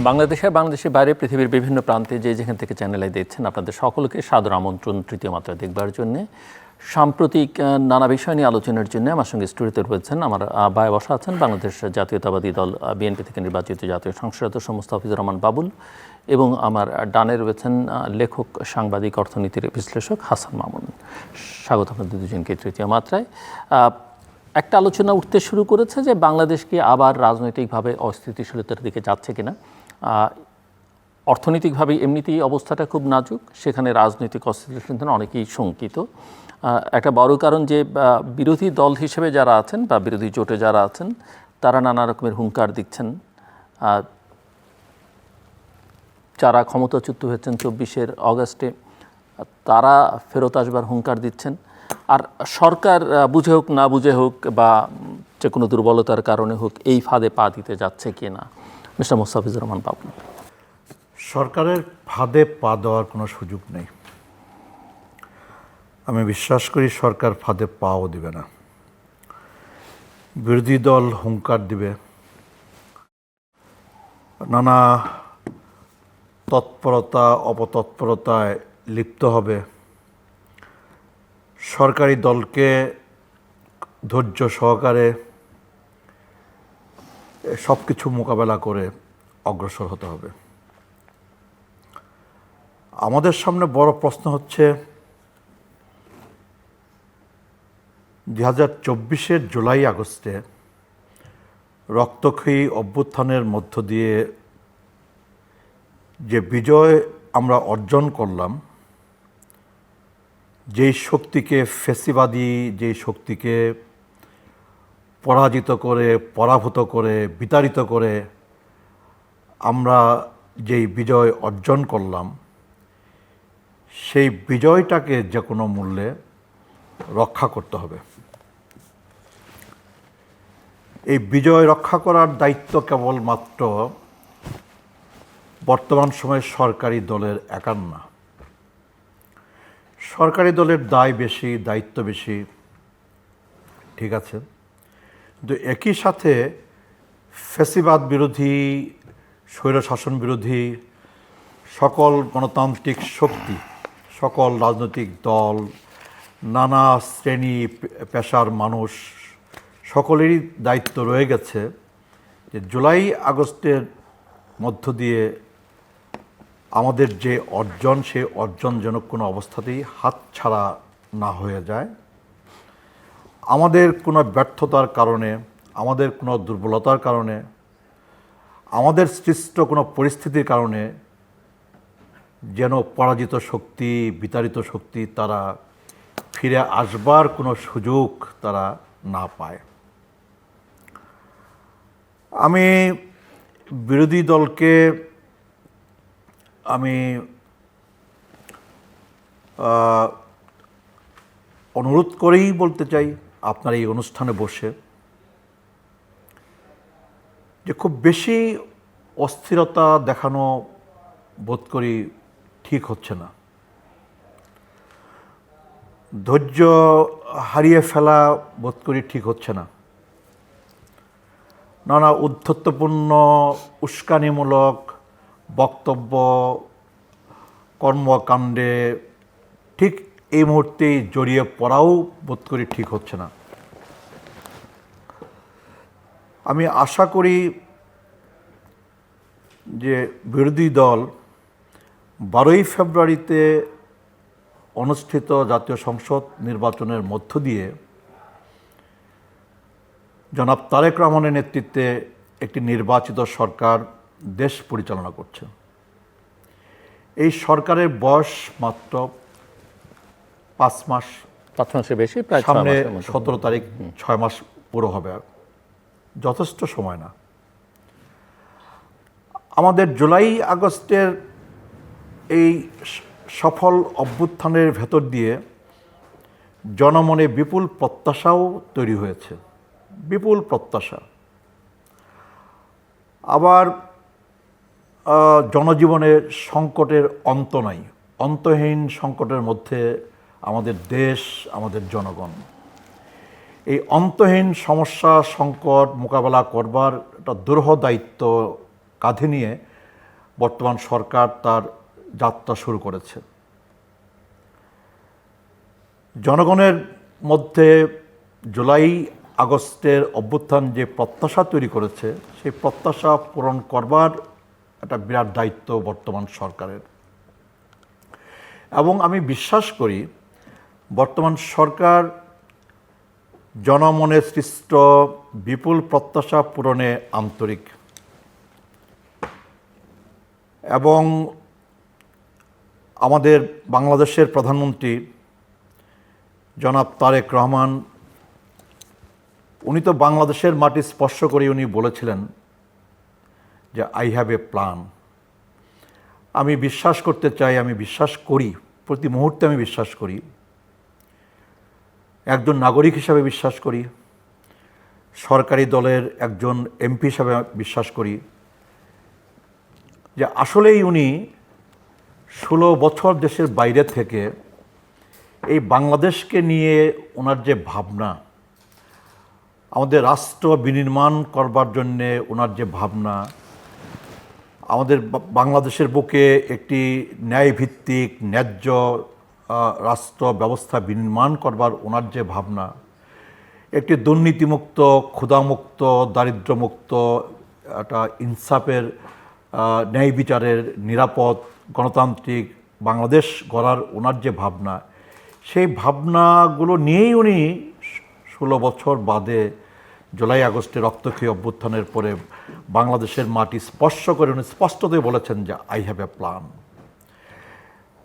বাংলাদেশের বাইরে পৃথিবীর বিভিন্ন প্রান্তে যেখান থেকে চ্যানেলে দেখছেন আপনাদের সকলকে সাদর আমন্ত্রণ তৃতীয় মাত্রা দেখবার জন্য। সাম্প্রতিক নানা বিষয় নিয়ে আলোচনার জন্য আমার সঙ্গে স্টুডিওতে রয়েছেন আমার বায়ে বসা আছেন বাংলাদেশ জাতীয়তাবাদী দল বিএনপি থেকে নির্বাচিত জাতীয় সংসদ সদস্য মোস্তাফিজুর রহমান বাবুল এবং আমার ডানে রয়েছেন লেখক, সাংবাদিক, অর্থনীতির বিশ্লেষক হাসান মামুন। স্বাগত আপনাদের দুজনকে তৃতীয় মাত্রায়। একটা আলোচনা উঠতে শুরু করেছে যে বাংলাদেশকে আবার রাজনৈতিকভাবে অস্থিতিশীলতার দিকে যাচ্ছে কিনা। অর্থনৈতিকভাবে এমনিতেই অবস্থাটা খুব নাজুক, সেখানে রাজনৈতিক অস্থিতিশীলতা অনেকেই শঙ্কিত। একটা বড় কারণ যে বিরোধী দল হিসেবে যারা আছেন বা বিরোধী জোটে যারা আছেন তারা নানা রকমের হুঙ্কার দিচ্ছেন। যারা ক্ষমতাচ্যুত হয়েছেন 24 অগাস্টে তারা ফেরত আসবার হুঙ্কার দিচ্ছেন। আর সরকার বুঝে হোক না বুঝে হোক বা যে কোনো দুর্বলতার কারণে হোক এই ফাঁদে পা দিতে যাচ্ছে কি না, মিস্টার মোস্তাফিজুর রহমান বাবুল। সরকারের ফাঁদে পা দেওয়ার কোনো সুযোগ নেই। আমি বিশ্বাস করি সরকার ফাঁদে পাও দিবে না। বিরোধী দল হুঙ্কার দিবে, নানা তৎপরতা অপতৎপরতায় লিপ্ত হবে। সরকারি দলকে ধৈর্য সহকারে সব কিছু মোকাবেলা করে অগ্রসর হতে হবে। আমাদের সামনে বড় প্রশ্ন হচ্ছে 2024 জুলাই আগস্টে রক্তক্ষয়ী অভ্যুত্থানের মধ্য দিয়ে যে বিজয় আমরা অর্জন করলাম, যেই শক্তিকে ফ্যাসিবাদী, যেই শক্তিকে পরাজিত করে, পরাভূত করে, বিতাড়িত করে আমরা যেই বিজয় অর্জন করলাম, সেই বিজয়টাকে যে কোনো মূল্যে রক্ষা করতে হবে। এই বিজয় রক্ষা করার দায়িত্ব কেবলমাত্র বর্তমান সময়ে সরকারি দলের একার না। সরকারি দলের দায় বেশি, দায়িত্ব বেশি, ঠিক আছে, কিন্তু একই সাথে ফ্যাসিবাদ বিরোধী, স্বৈরশাসন বিরোধী সকল গণতান্ত্রিক শক্তি, সকল রাজনৈতিক দল, নানা শ্রেণী পেশার মানুষ সকলেরই দায়িত্ব রয়ে গেছে যে জুলাই আগস্টের মধ্য দিয়ে আমাদের যে অর্জন, সে অর্জন যেন কোনো অবস্থাতেই হাতছাড়া না হয়ে যায়। আমাদের কোনো ব্যর্থতার কারণে, আমাদের কোনো দুর্বলতার কারণে, আমাদের সৃষ্ট কোনো পরিস্থিতির কারণে যেন পরাজিত শক্তি, বিতাড়িত শক্তি তারা ফিরে আসবার কোনো সুযোগ তারা না পায়। আমি বিরোধী দলকে অনুরোধ করেই বলতে চাই আপনার এই অনুষ্ঠানে বসে যে খুব বেশি অস্থিরতা দেখানো বোধ করি ঠিক হচ্ছে না। ধৈর্য হারিয়ে ফেলা বোধ করি ঠিক হচ্ছে না। নানা উদ্ধত্যপূর্ণ উস্কানিমূলক বক্তব্য, কর্মকাণ্ডে ঠিক এই মুহূর্তেই জড়িয়ে পড়াও বোধ করি ঠিক হচ্ছে না। আমি আশা করি যে বিরোধী দল 12ই ফেব্রুয়ারিতে অনুষ্ঠিত জাতীয় সংসদ নির্বাচনের মধ্য দিয়ে জনাব তারেক রহমানের নেতৃত্বে একটি নির্বাচিত সরকার দেশ পরিচালনা করছে। এই সরকারের বয়স মাত্র 5 মাস, 5 মাসের বেশি, প্রায় সামনে 17 তারিখ 6 মাস পুরো হবে। যথেষ্ট সময় না। আমাদের জুলাই আগস্টের এই সফল অভ্যুত্থানের ভেতর দিয়ে জনমনে বিপুল প্রত্যাশাও তৈরি হয়েছে, বিপুল প্রত্যাশা। আবার জনজীবনে সংকটের অন্ত নাই, অন্তহীন সংকটের মধ্যে আমাদের দেশ, আমাদের জনগণ। এই অন্তহীন সমস্যা সংকট মোকাবেলা করবার একটা দুরূহ দায়িত্ব কাঁধে নিয়ে বর্তমান সরকার তার যাত্রা শুরু করেছে। জনগণের মধ্যে জুলাই আগস্টের অভ্যুত্থান যে প্রত্যাশা তৈরি করেছে, সেই প্রত্যাশা পূরণ করবার একটা বিরাট দায়িত্ব বর্তমান সরকারের। এবং আমি বিশ্বাস করি বর্তমান সরকার জনমনে সৃষ্ট বিপুল প্রত্যাশা পূরণে আন্তরিক। এবং আমাদের বাংলাদেশের প্রধানমন্ত্রী জনাব তারেক রহমান, উনি তো বাংলাদেশের মাটি স্পর্শ করে উনি বলেছিলেন যে আই হ্যাভ এ প্ল্যান। আমি বিশ্বাস করতে চাই, আমি বিশ্বাস করি, প্রতি মুহূর্তে আমি বিশ্বাস করি, একজন নাগরিক হিসাবে বিশ্বাস করি, সরকারি দলের একজন এমপি হিসাবে বিশ্বাস করি যে আসলেই উনি 16 বছর দেশের বাইরে থেকে এই বাংলাদেশকে নিয়ে ওনার যে ভাবনা, আমাদের রাষ্ট্র বিনির্মাণ করবার জন্যে ওনার যে ভাবনা, আমাদের বাংলাদেশের বুকে একটি ন্যায়ভিত্তিক ন্যায্য রাষ্ট্র ব্যবস্থা বিনির্মাণ করবার ওনার যে ভাবনা, একটি দুর্নীতিমুক্ত, ক্ষুধামুক্ত, দারিদ্র্যমুক্ত, একটা ইনসাফের, ন্যায় বিচারের, নিরাপদ, গণতান্ত্রিক বাংলাদেশ গড়ার ওনার যে ভাবনা, সেই ভাবনাগুলো নিয়েই উনি 16 বছর বাদে জুলাই আগস্টে রক্তক্ষয়ী অভ্যুত্থানের পরে বাংলাদেশের মাটি স্পর্শ করে উনি স্পষ্টতই বলেছেন যে আই হ্যাভ এ প্ল্যান।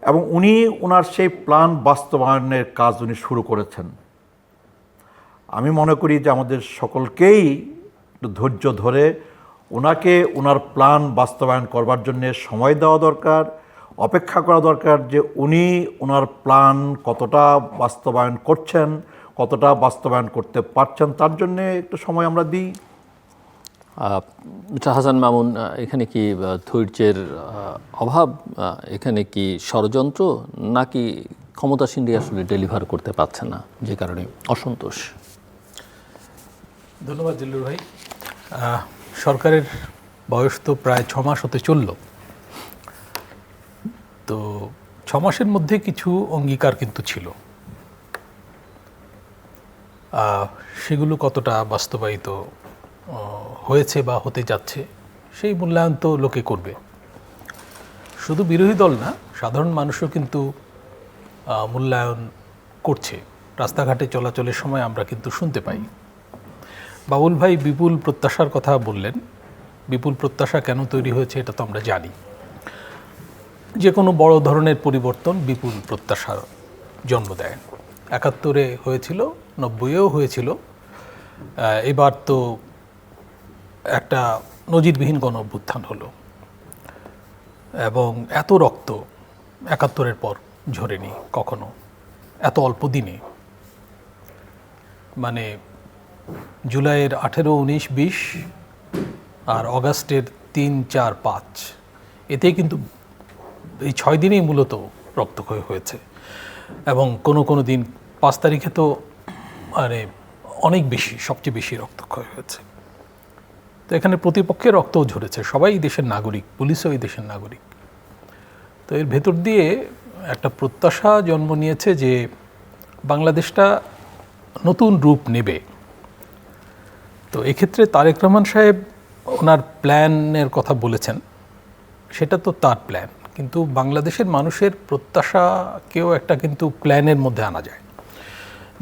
এবং উনি ওনার সেই প্ল্যান বাস্তবায়নের কাজ উনি শুরু করেছেন। আমি মনে করি যে আমাদের সকলকেই একটু ধৈর্য ধরে ওনাকে ওনার প্ল্যান বাস্তবায়ন করবার জন্য সময় দেওয়া দরকার, অপেক্ষা করা দরকার যে উনি ওনার প্ল্যান কতটা বাস্তবায়ন করছেন, কতটা বাস্তবায়ন করতে পারছেন, তার জন্যে একটু সময় আমরা দিই। মিস্টার হাসান মামুন, এখানে কি ধৈর্যের অভাব, এখানে কি ষড়যন্ত্র, নাকি ক্ষমতাসীনরা আসলে ডেলিভার করতে পারছে না যে কারণে অসন্তোষ? ধন্যবাদ জিল্লুর ভাই। সরকারের বয়স তো প্রায় 6 মাস হতে চলল। তো 6 মাসের মধ্যে কিছু অঙ্গীকার কিন্তু ছিল, সেগুলো কতটা বাস্তবায়িত হয়েছে বা হতে যাচ্ছে সেই মূল্যায়ন তো লোকে করবে। শুধু বিরোধী দল না, সাধারণ মানুষও কিন্তু মূল্যায়ন করছে। রাস্তাঘাটে চলাচলের সময় আমরা কিন্তু শুনতে পাই। বাবুল ভাই বিপুল প্রত্যাশার কথা বললেন। বিপুল প্রত্যাশা কেন তৈরি হয়েছে এটা তো আমরা জানি। যে কোনো বড় ধরনের পরিবর্তন বিপুল প্রত্যাশার জন্ম দেয়। 71-এ হয়েছিল, 90-এও হয়েছিল, এবার তো একটা নজিরবিহীন গণ অভ্যুত্থান হলো এবং এত রক্ত 71-এর পর ঝরেনি কখনো, এত অল্প দিনে। মানে জুলাইয়ের 18, 19, 20 আর অগাস্টের 3, 4, 5, এতে কিন্তু এই 6 দিনেই মূলত রক্তক্ষয় হয়েছে। এবং কোনো দিন 5 তারিখে তো মানে অনেক বেশি, সবচেয়ে বেশি রক্তক্ষয় হয়েছে। তো এখানে প্রতিপক্ষের রক্তও ঝরেছে। সবাই দেশের নাগরিক, পুলিশও এই দেশের নাগরিক। তো এর ভেতর দিয়ে একটা প্রত্যাশা জন্ম নিয়েছে যে বাংলাদেশটা নতুন রূপ নেবে। তো এক্ষেত্রে তারেক রহমান সাহেব ওনার প্ল্যানের কথা বলেছেন, সেটা তো তার প্ল্যান, কিন্তু বাংলাদেশের মানুষের প্রত্যাশাকেও একটা কিন্তু প্ল্যানের মধ্যে আনা যায়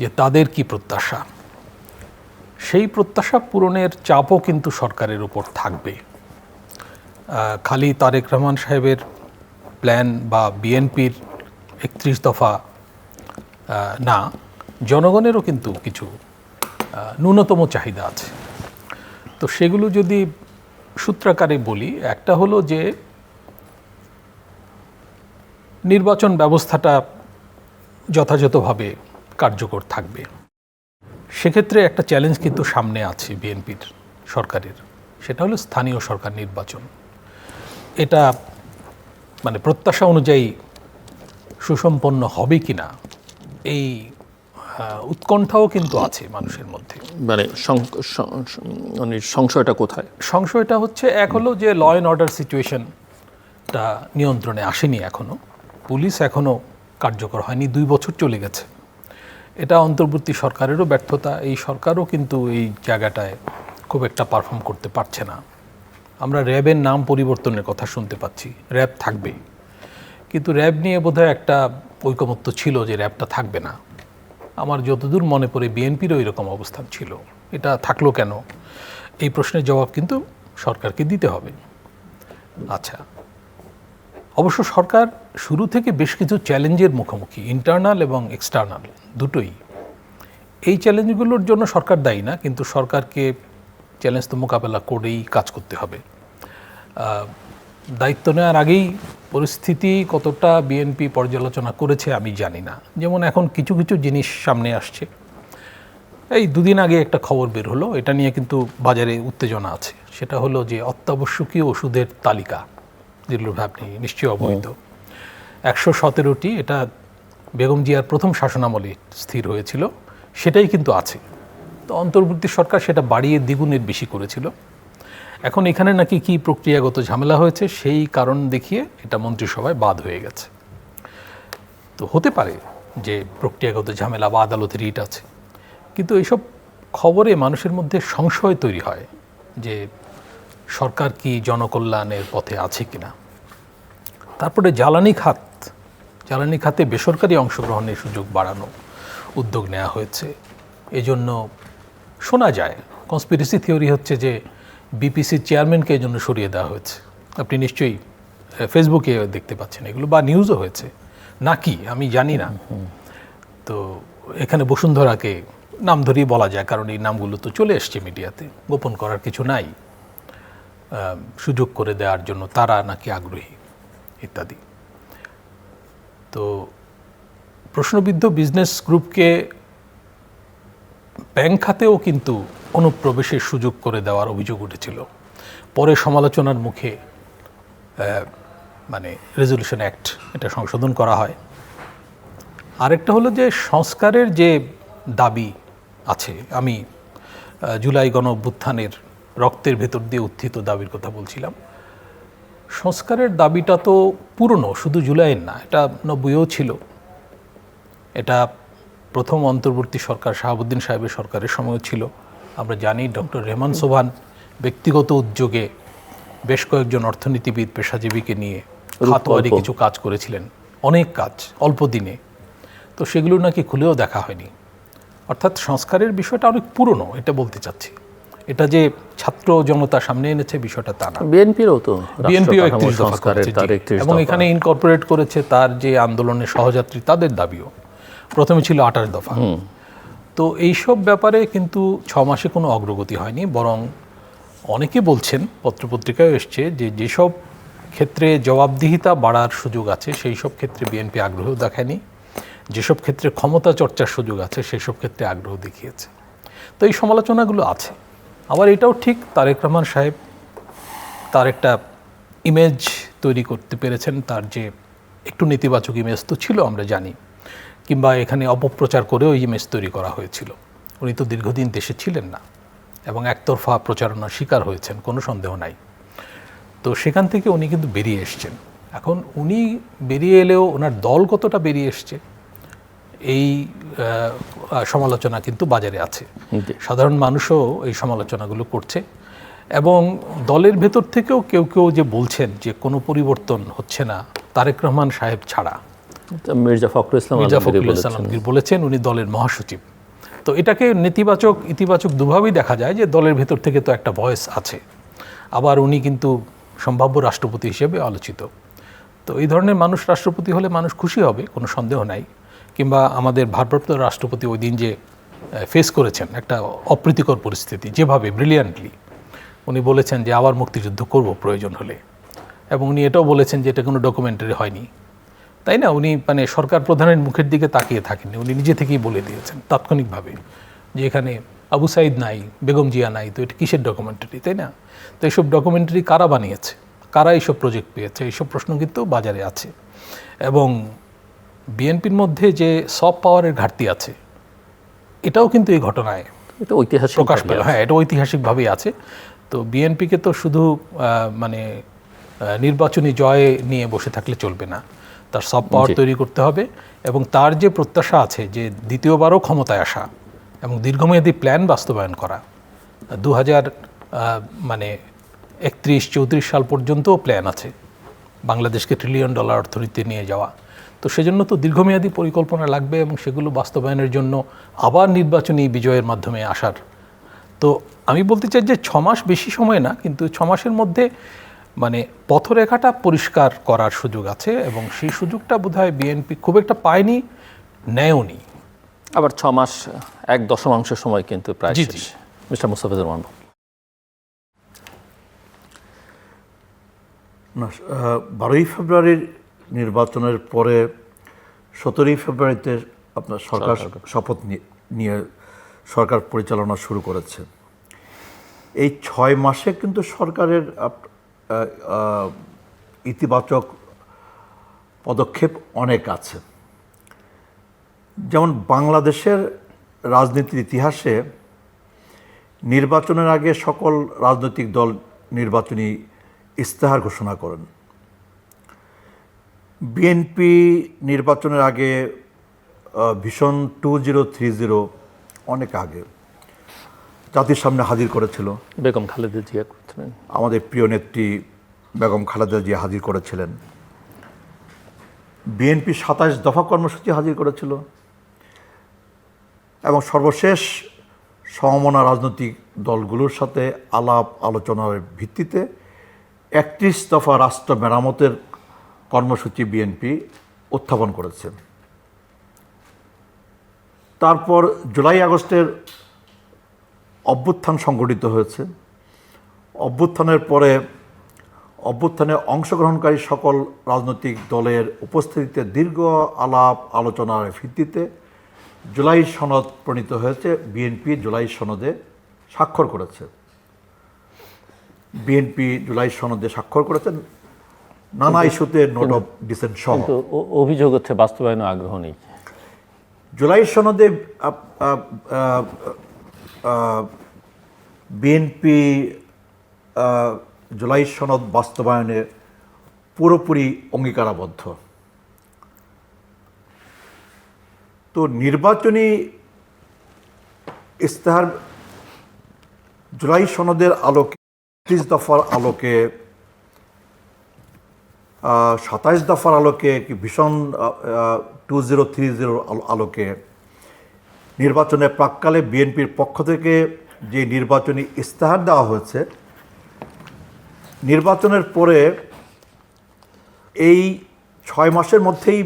যে তাদের কি প্রত্যাশা। সেই প্রত্যাশা পূরণের চাপও কিন্তু সরকারের উপর থাকবে। খালি তারেক রহমান সাহেবের প্ল্যান বা বিএনপির 31 দফা না, জনগণেরও কিন্তু কিছু ন্যূনতম চাহিদা আছে। তো সেগুলো যদি সূত্রাকারে বলি, একটা হলো যে নির্বাচন ব্যবস্থাটা যথাযথভাবে কার্যকর থাকবে। সেক্ষেত্রে একটা চ্যালেঞ্জ কিন্তু সামনে আছে বিএনপির সরকারের, সেটা হলো স্থানীয় সরকার নির্বাচন। এটা মানে প্রত্যাশা অনুযায়ী সুসম্পন্ন হবে কি না, এই উৎকণ্ঠাও কিন্তু আছে মানুষের মধ্যে। মানে সংশয়টা কোথায়? সংশয়টা হচ্ছে, এক হলো যে ল অ্যান্ড অর্ডার সিচুয়েশন পুলিশটা নিয়ন্ত্রণে আসেনি এখনও, পুলিশ এখনও কার্যকর হয়নি, 2 বছর চলে গেছে। এটা অন্তর্বর্তী সরকারেরও ব্যর্থতা, এই সরকারও কিন্তু এই জায়গাটায় খুব একটা পারফর্ম করতে পারছে না। আমরা র্যাবের নাম পরিবর্তনের কথা শুনতে পাচ্ছি, র্যাব থাকবে, কিন্তু র্যাব নিয়ে বোধহয় একটা ঐকমত্য ছিল যে র্যাবটা থাকবে না। আমার যতদূর মনে পড়ে বিএনপিরও এরকম অবস্থান ছিল। এটা থাকলো কেন, এই প্রশ্নের জবাব কিন্তু সরকারকে দিতে হবে। আচ্ছা, অবশ্য সরকার শুরু থেকে বেশ কিছু চ্যালেঞ্জের মুখোমুখি, ইন্টারনাল এবং এক্সটার্নাল দুটোই। এই চ্যালেঞ্জগুলোর জন্য সরকার দায়ী না, কিন্তু সরকারকে চ্যালেঞ্জ তো মোকাবেলা করেই কাজ করতে হবে। দায়িত্ব নেওয়ার আগেই পরিস্থিতি কতটা বিএনপি পর্যালোচনা করেছে আমি জানি না। যেমন এখন কিছু কিছু জিনিস সামনে আসছে। এই 2 দিন আগে একটা খবর বের হলো, এটা নিয়ে কিন্তু বাজারে উত্তেজনা আছে। সেটা হলো যে অত্যাবশ্যকীয় ওষুধের তালিকা, যেগুলো আপনি নিশ্চয়ই অবহিত, 117টি, এটা বেগম জিয়ার প্রথম শাসনামলে স্থির হয়েছিল, সেটাই কিন্তু আছে। তো অন্তর্বর্তী সরকার সেটা বাড়িয়ে দ্বিগুণের বেশি করেছিল। এখন এখানে নাকি কি প্রক্রিয়াগত ঝামেলা হয়েছে, সেই কারণ দেখিয়ে এটা মন্ত্রিসভায় বাদ হয়ে গেছে। তো হতে পারে যে প্রক্রিয়াগত ঝামেলা বা আদালতের রিট আছে, কিন্তু এইসব খবরে মানুষের মধ্যে সংশয় তৈরি হয় যে সরকার কি জনকল্যাণের পথে আছে কিনা। তারপরে জ্বালানি খাতে বেসরকারি অংশগ্রহণের সুযোগ বাড়ানো উদ্যোগ নেওয়া হয়েছে। এজন্য শোনা যায়, কনস্পিরেসি থিওরি হচ্ছে যে বিপিসির চেয়ারম্যানকে এই জন্য সরিয়ে দেওয়া হয়েছে। আপনি নিশ্চয়ই ফেসবুকে দেখতে পাচ্ছেন এগুলো, বা নিউজও হয়েছে নাকি আমি জানি না। তো এখানে বসুন্ধরাকে নাম ধরেই বলা যায়, কারণ এই নামগুলো তো চলে এসছে মিডিয়াতে, গোপন করার কিছু নাই। সুযোগ করে দেওয়ার জন্য তারা নাকি আগ্রহী ইত্যাদি। তো প্রশ্নবিদ্ধ বিজনেস গ্রুপকে ব্যাংক খাতেও কিন্তু অনুপ্রবেশের সুযোগ করে দেওয়ার অভিযোগ উঠেছিল। পরে সমালোচনার মুখে মানে রেজলিউশন অ্যাক্ট এটা সংশোধন করা হয়। আরেকটা হলো যে সংস্কারের যে দাবি আছে, আমি জুলাই গণ অভ্যুত্থানের রক্তের ভেতর দিয়ে উত্থিত দাবির কথা বলছিলাম। সংস্কারের দাবিটা তো পুরনো, শুধু জুলাইয়ের না, এটা 90-এও ছিল। এটা প্রথম অন্তর্বর্তী সরকার শাহাবুদ্দিন সাহেবের সরকারের সময়ও ছিল। আমরা জানি ডক্টর রেহমান সোবহান ব্যক্তিগত উদ্যোগে বেশ কয়েকজন অর্থনীতিবিদ পেশাজীবীকে নিয়ে খাতোয়ারি কিছু কাজ করেছিলেন, অনেক কাজ অল্প দিনে। তো সেগুলো নাকি খুলেও দেখা হয়নি। অর্থাৎ সংস্কারের বিষয়টা অনেক পুরনো, এটা বলতে চাচ্ছি। এটা যে ছাত্র জনতা সামনে এনেছে বিষয়টা তা না। বিএনপিও 31 দফা করেছে, এবং এখানে ইনকর্পোরেট করেছে তার যে আন্দোলনের সহযাত্রী তাদের দাবিও। প্রথমে ছিল 28 দফা। তো এইসব ব্যাপারে কিন্তু 6 মাসে কোনো অগ্রগতি হয়নি, বরং অনেকে বলছেন, পত্রপত্রিকায় এসছে, যে যেসব ক্ষেত্রে জবাবদিহিতা বাড়ার সুযোগ আছে সেই সব ক্ষেত্রে বিএনপি আগ্রহ দেখায়নি, যেসব ক্ষেত্রে ক্ষমতা চর্চার সুযোগ আছে সেই সব ক্ষেত্রে আগ্রহ দেখিয়েছে। তো এই সমালোচনাগুলো আছে। আবার এটাও ঠিক, তারেক রহমান সাহেব তার একটা ইমেজ তৈরি করতে পেরেছেন, তার যে একটু নেতিবাচক ইমেজ তো ছিল আমরা জানি, কিংবা এখানে অপপ্রচার করেও ইমেজ তৈরি করা হয়েছিল। উনি তো দীর্ঘদিন দেশে ছিলেন না এবং একতরফা প্রচারণার শিকার হয়েছেন, কোনো সন্দেহ নাই। তো সেখান থেকে উনি কিন্তু বেরিয়ে এসছেন। এখন উনি বেরিয়ে এলেও ওনার দল কতটা বেরিয়ে এসছে এই সমালোচনা কিন্তু বাজারে আছে। সাধারণ মানুষও এই সমালোচনাগুলো করছে, এবং দলের ভেতর থেকেও কেউ কেউ যে বলছেন যে কোনো পরিবর্তন হচ্ছে না তারেক রহমান সাহেব ছাড়া। মির্জা ফখরুল ইসলাম আলমগীর বলেছেন, উনি দলের মহাসচিব। তো এটাকে নেতিবাচক ইতিবাচক দুভাবেই দেখা যায়, যে দলের ভেতর থেকে তো একটা ভয়েস আছে, আবার উনি কিন্তু সম্ভাব্য রাষ্ট্রপতি হিসেবে আলোচিত। তো এই ধরনের মানুষ রাষ্ট্রপতি হলে মানুষ খুশি হবে, কোনো সন্দেহ নাই। কিংবা আমাদের ভারপ্রাপ্ত রাষ্ট্রপতি ওই দিন যে ফেস করেছেন একটা অপ্রীতিকর পরিস্থিতি, যেভাবে ব্রিলিয়ান্টলি উনি বলেছেন যে আবার মুক্তিযুদ্ধ করব প্রয়োজন হলে, এবং উনি এটাও বলেছেন যে এটা কোনো ডকুমেন্টারি হয়নি, তাই না? উনি মানে সরকার প্রধানের মুখের দিকে তাকিয়ে থাকেননি, উনি নিজে থেকেই বলে দিয়েছেন তাৎক্ষণিকভাবে যে এখানে আবু সাইদ নাই, বেগম জিয়া নাই, তো এটা কিসের ডকুমেন্টারি, তাই না? তো এইসব ডকুমেন্টারি কারা বানিয়েছে, কারা এইসব প্রজেক্ট পেয়েছে, এইসব প্রশ্ন কিন্তু বাজারে আছে। এবং বিএনপির মধ্যে যে সফট পাওয়ারের ঘাটতি আছে, এটাও কিন্তু এই ঘটনায় এটা ঐতিহাসিক প্রকাশ পেল। হ্যাঁ, এটা ঐতিহাসিকভাবেই আছে। তো বিএনপিকে তো শুধু মানে নির্বাচনী জয় নিয়ে বসে থাকলে চলবে না, তার সব পাওয়ার জি। তৈরি করতে হবে এবং তার যে প্রত্যাশা আছে যে দ্বিতীয়বারও ক্ষমতায় আসা এবং দীর্ঘমেয়াদী প্ল্যান বাস্তবায়ন করা, 31-34 সাল পর্যন্ত প্ল্যান আছে বাংলাদেশকে $1 ট্রিলিয়ন অর্থনীতি নিয়ে যাওয়া। তো সেজন্য তো দীর্ঘমেয়াদী পরিকল্পনা লাগবে এবং সেগুলো বাস্তবায়নের জন্য আবার নির্বাচনী বিজয়ের মাধ্যমে আসার। তো আমি বলতে চাই যে 6 মাস বেশি সময় না, কিন্তু 6 মাসের মধ্যে পথরেখাটা পরিষ্কার করার সুযোগ আছে এবং সেই সুযোগটা বোধহয় বিএনপি খুব একটা পায়নি, নেয়ওনি। আবার 6 মাস 1/10 সময় কিন্তু প্রায় জি, শেষ। মিস্টার মুস্তাফিজুর রহমান। না, 12ই ফেব্রুয়ারির নির্বাচনের পরে 17ই ফেব্রুয়ারিতে আপনার সরকার শপথ নিয়ে সরকার পরিচালনা শুরু করেছে। এই 6 মাসে কিন্তু সরকারের ইতিবাচক পদক্ষেপ অনেক আছে। যেমন বাংলাদেশের রাজনীতির ইতিহাসে নির্বাচনের আগে সকল রাজনৈতিক দল নির্বাচনী ইস্তেহার ঘোষণা করেন। বিএনপি নির্বাচনের আগে ভীষণ 2030 অনেক আগে জাতির সামনে হাজির করেছিল। বেগম খালেদা জিয়া করছিলেন, আমাদের প্রিয় নেত্রী বেগম খালেদা জিয়া হাজির করেছিলেন। বিএনপি 27 দফা কর্মসূচি হাজির করেছিল এবং সর্বশেষ সমমনা রাজনৈতিক দলগুলোর সাথে আলাপ আলোচনার ভিত্তিতে 31 দফা রাষ্ট্র মেরামতের কর্মসূচি বিএনপি উত্থাপন করেছে। তারপর জুলাই আগস্টের অভ্যুত্থান সংগঠিত হয়েছে। অভ্যুত্থানের পরে অভ্যুত্থানে অংশগ্রহণকারী সকল রাজনৈতিক দলের উপস্থিতিতে দীর্ঘ আলাপ আলোচনার ভিত্তিতে জুলাই সনদ প্রণীত হয়েছে। বিএনপি জুলাই সনদে স্বাক্ষর করেছে। বিএনপি জুলাই সনদে স্বাক্ষর করেছেন নানা ইস্যুতে নোট অফ ডিসেন্ট সহ। কিন্তু অভিযোগ হচ্ছে বাস্তবায়নে আগ্রহ নেই। জুলাই সনদে বিএনপি জুলাই সনদ বাস্তবায়নে পুরোপুরি অঙ্গীকারাবদ্ধ। তো নির্বাচনী ইস্তেহার জুলাই সনদের আলোকে 30 দফার আলোকে 27 দফার আলোকে কি ভীষণ 2030 আলোকে নির্বাচনের প্রাক্কালে বিএনপির পক্ষ থেকে যে নির্বাচনী ইস্তেহার দেওয়া হয়েছে, নির্বাচনের পরে এই 6 মাসের মধ্যেই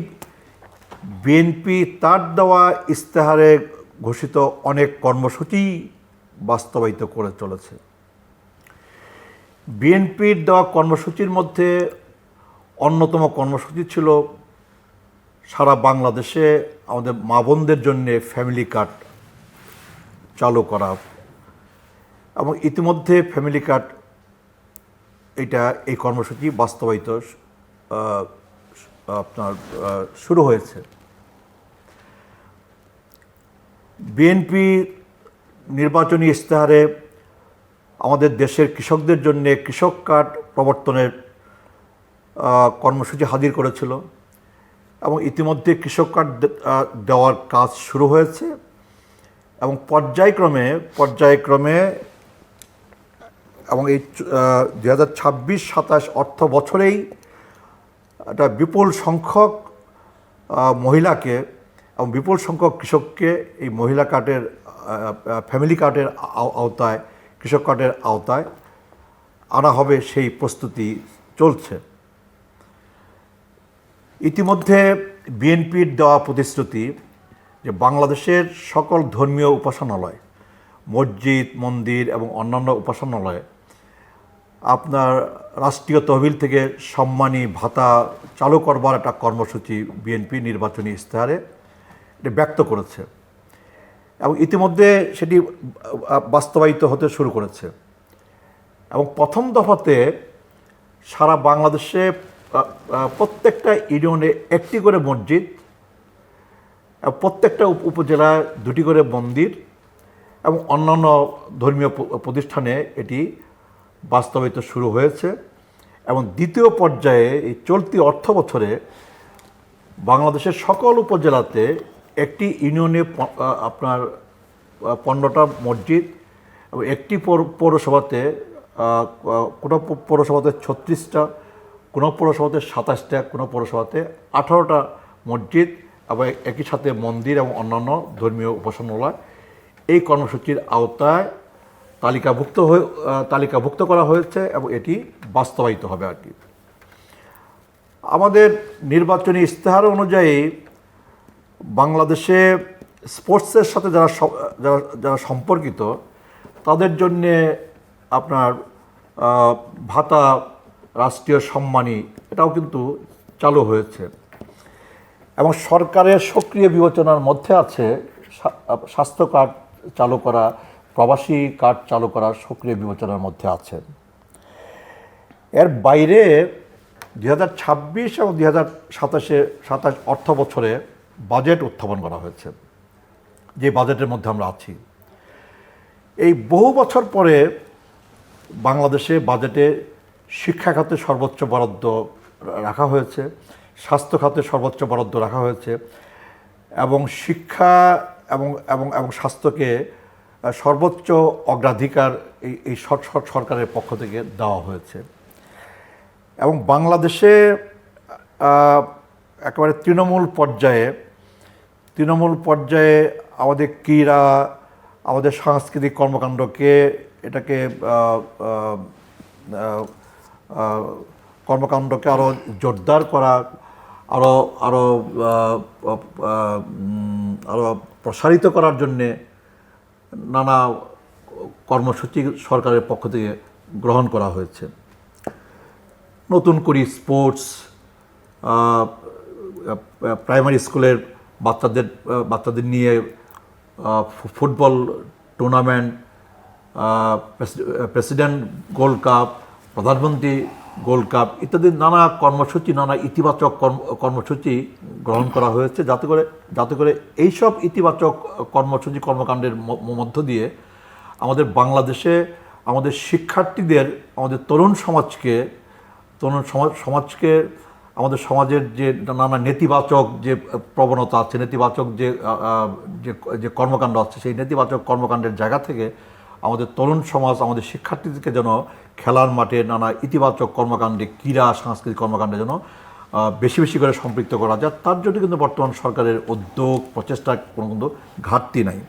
বিএনপি তার দেওয়া ইস্তেহারে ঘোষিত অনেক কর্মসূচি বাস্তবায়িত করে চলেছে। বিএনপির দেওয়া কর্মসূচির মধ্যে অন্যতম কর্মসূচি ছিল সারা বাংলাদেশে আমাদের মা বোনদের জন্য ফ্যামিলি কার্ড চালু করা এবং ইতিমধ্যে ফ্যামিলি কার্ড এই কর্মসূচি বাস্তবায়িত আপনার শুরু হয়েছে। বিএনপি নির্বাচনী ইস্তেহারে আমাদের দেশের কৃষকদের জন্য কৃষক কার্ড প্রবর্তনের কর্মসূচি হাজির করেছিল এবং ইতিমধ্যে কৃষক কার্ড দেওয়ার কাজ শুরু হয়েছে এবং পর্যায়ক্রমে এবং এই 2026-27 অর্থ বছরেই একটা বিপুল সংখ্যক মহিলাকে এবং বিপুল সংখ্যক কৃষককে এই মহিলা কার্ডের ফ্যামিলি কার্ডের আওতায়, কৃষক কার্ডের আওতায় আনা হবে, সেই প্রস্তুতি চলছে। ইতিমধ্যে বিএনপির দেওয়া প্রতিশ্রুতি যে বাংলাদেশের সকল ধর্মীয় উপাসনালয়, মসজিদ, মন্দির এবং অন্যান্য উপাসনালয়ে আপনার রাষ্ট্রীয় তহবিল থেকে সম্মানী ভাতা চালু করবার একটা কর্মসূচি বিএনপি নির্বাচনী ইস্তেহারে ব্যক্ত করেছে এবং ইতিমধ্যে সেটি বাস্তবায়িত হতে শুরু করেছে। এবং প্রথম দফাতে সারা বাংলাদেশে প্রত্যেকটা ইউনিয়নে 1টি করে মসজিদ, প্রত্যেকটা উপজেলায় 2টি করে মন্দির এবং অন্যান্য ধর্মীয় প্রতিষ্ঠানে এটি বাস্তবায়িত শুরু হয়েছে এবং দ্বিতীয় পর্যায়ে এই চলতি অর্থ বছরে বাংলাদেশের সকল উপজেলাতে একটি ইউনিয়নে আপনার 15টা মসজিদ এবং একটি পৌরসভাতে কোনো পৌরসভাতে 36টা, কোনো পৌরসভাতে 27টা, কোনো পৌরসভাতে 18টা মসজিদ এবং একই সাথে মন্দির এবং অন্যান্য ধর্মীয় উপাসনালয় এই কর্মসূচির আওতায় তালিকাভুক্ত করা হয়েছে এবং এটি বাস্তবায়িত হবে আর কি। আমাদের নির্বাচনী ইশতেহার অনুযায়ী বাংলাদেশে স্পোর্টসের সাথে যারা সম্পর্কিত তাদের জন্যে আপনার ভাতা, রাষ্ট্রীয় সম্মানী এটাও কিন্তু চালু হয়েছে এবং সরকারের সক্রিয় বিবেচনার মধ্যে আছে স্বাস্থ্য কার্ড চালু করা, প্রবাসী কার্ড চালু করা সক্রিয় বিবেচনার মধ্যে আছে। এর বাইরে 2026 এবং 2027 অর্থ বছরে বাজেট উত্থাপন করা হয়েছে, যে বাজেটের মধ্যে আমরা আছি। এই বহু বছর পরে বাংলাদেশে বাজেটে শিক্ষা খাতে সর্বোচ্চ বরাদ্দ রাখা হয়েছে, স্বাস্থ্য খাতে সর্বোচ্চ বরাদ্দ রাখা হয়েছে এবং শিক্ষা এবং স্বাস্থ্যকে সর্বোচ্চ অগ্রাধিকার এই সরকারের পক্ষ থেকে দেওয়া হয়েছে। এবং বাংলাদেশে একেবারে তৃণমূল পর্যায়ে আমাদের ক্রীড়া, আমাদের সাংস্কৃতিক কর্মকাণ্ডকে আরও জোরদার করা, আরও প্রসারিত করার জন্যে নানা কর্মসূচি সরকারের পক্ষ থেকে গ্রহণ করা হয়েছে। নতুন করে স্পোর্টস, প্রাইমারি স্কুলের বাচ্চাদের নিয়ে football tournament, president gold cup, প্রধানমন্ত্রী গোল্ড কাপ ইত্যাদি নানা কর্মসূচি, নানা ইতিবাচক কর্মসূচি গ্রহণ করা হয়েছে যাতে করে এইসব ইতিবাচক কর্মকাণ্ডের মধ্য দিয়ে আমাদের বাংলাদেশে আমাদের শিক্ষার্থীদের, আমাদের তরুণ সমাজকে আমাদের সমাজের যে নানা নেতিবাচক যে প্রবণতা আছে, নেতিবাচক যে কর্মকাণ্ড আছে, সেই নেতিবাচক কর্মকাণ্ডের জায়গা থেকে আমাদের তরুণ সমাজ, আমাদের শিক্ষার্থীদেরকে যেন খেলার মাঠে নানা ইতিবাচক কর্মকাণ্ডে, ক্রীড়া সাংস্কৃতিক কর্মকাণ্ডে যেন বেশি বেশি করে সম্পৃক্ত করা যায়, তার জন্য কিন্তু বর্তমান সরকারের উদ্যোগ, প্রচেষ্টার কোনো কিন্তু ঘাটতি নাই।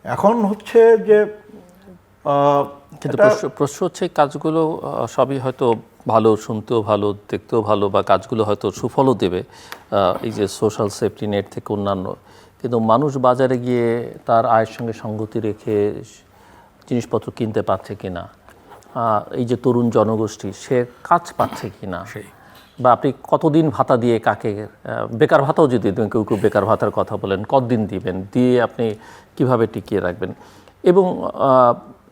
এখন হচ্ছে যে কিন্তু প্রশ্ন হচ্ছে কাজগুলো সবই হয়তো ভালো, শুনতেও ভালো, দেখতেও ভালো, বা কাজগুলো হয়তো সুফলও দেবে, এই যে সোশ্যাল সেফটি নেট থেকে অন্যান্য, কিন্তু মানুষ বাজারে গিয়ে তার আয়ের সঙ্গে সঙ্গতি রেখে জিনিসপত্র কিনতে পারছে কিনা, এই যে তরুণ জনগোষ্ঠী সে কাজ পাচ্ছে কিনা, বা আপনি কতদিন ভাতা দিয়ে কাকে, বেকার ভাতাও যদি কেউ কেউ বেকার ভাতার কথা বলেন, কতদিন দিবেন, দিয়ে আপনি কিভাবে টিকিয়ে রাখবেন, এবং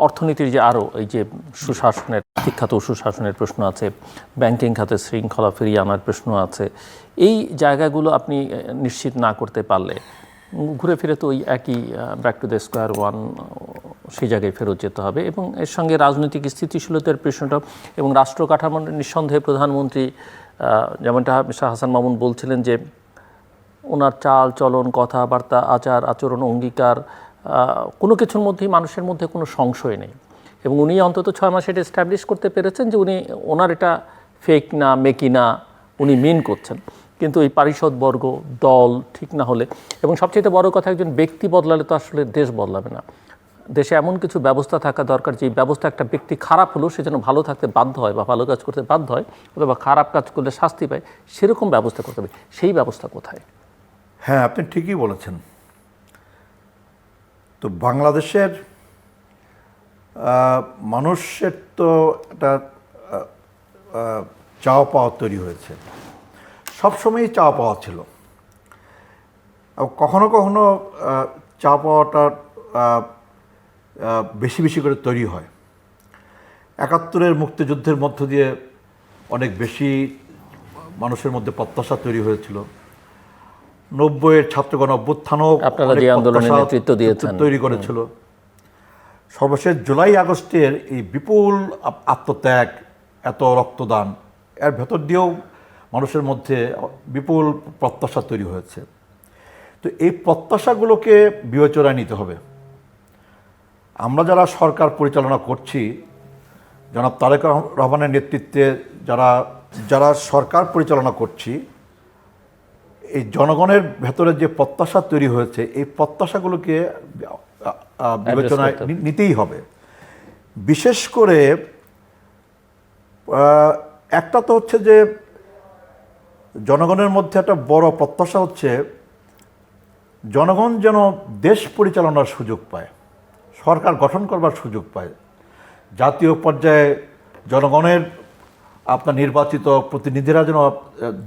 অর্থনীতির যে আরও এই যে সুশাসনের, শিক্ষাত সুশাসনের প্রশ্ন আছে, ব্যাংকিং খাতে শৃঙ্খলা ফিরিয়ে আনার প্রশ্ন আছে, এই জায়গাগুলো আপনি নিশ্চিত না করতে পারলে ঘুরে ফিরে তো ওই একই back to the square one, সেই জায়গায় ফেরত যেতে হবে। এবং এর সঙ্গে রাজনৈতিক স্থিতিশীলতার প্রশ্নটা এবং রাষ্ট্র কাঠামোর নিঃসন্দেহে প্রধানমন্ত্রী যেমনটা মিস্টার হাসান মামুন বলছিলেন যে ওনার চাল চলন, কথাবার্তা, আচার আচরণ, অঙ্গীকার কোনো কিছুর মধ্যেই মানুষের মধ্যে কোনো সংশয় নেই, এবং উনি অন্তত 6 মাসে এটা এস্টাবলিশ করতে পেরেছেন যে ওনার এটা ফেক না, মেকি না, উনি মিন করছেন। কিন্তু এই পারিষদবর্গ, দল ঠিক না হলে, এবং সবচেয়ে বড় কথা একজন ব্যক্তি বদলালে তো আসলে দেশ বদলাবে না। দেশে এমন কিছু ব্যবস্থা থাকা দরকার যে ব্যবস্থা একটা ব্যক্তি খারাপ হলেও সে যেন ভালো থাকতে বাধ্য হয় বা ভালো কাজ করতে বাধ্য হয়, অথবা খারাপ কাজ করলে শাস্তি পায়, সেরকম ব্যবস্থা করতে হবে। সেই ব্যবস্থা কোথায়? হ্যাঁ, আপনি ঠিকই বলেছেন। তো বাংলাদেশের মানুষের তো একটা চাওয়া পাওয়া তৈরি হয়েছে, সবসময়ই চাওয়া পাওয়া ছিল, কখনো কখনো চাওয়া পাওয়াটা বেশি বেশি করে তৈরি হয়। ৭১-এর মুক্তিযুদ্ধের মধ্য দিয়ে অনেক বেশি মানুষের মধ্যে প্রত্যাশা তৈরি হয়েছিল। ৯০-এর ছাত্রগণ অভ্যুত্থানও আপনারা যে আন্দোলনের নেতৃত্ব দিয়েছেন তৈরি করেছিল। সর্বশেষ জুলাই আগস্টের এই বিপুল আত্মত্যাগ এত রক্তদান, এর ভেতর দিয়েও মানুষের মধ্যে বিপুল প্রত্যাশা তৈরি হয়েছে। তো এই প্রত্যাশাগুলোকে বিবেচনায় নিতে হবে। আমরা যারা সরকার পরিচালনা করছি, জনাব তারেক রহমানের নেতৃত্বে যারা সরকার পরিচালনা করছি, এই জনগণের ভেতরে যে প্রত্যাশা তৈরি হয়েছে, এই প্রত্যাশাগুলোকে বিবেচনায় নিতেই হবে। বিশেষ করে একটা তো হচ্ছে যে জনগণের মধ্যে একটা বড় প্রত্যাশা হচ্ছে জনগণ যেন দেশ পরিচালনার সুযোগ পায়, সরকার গঠন করবার সুযোগ পায়। জাতীয় পর্যায়ে জনগণের আপনার নির্বাচিত প্রতিনিধিরা যেন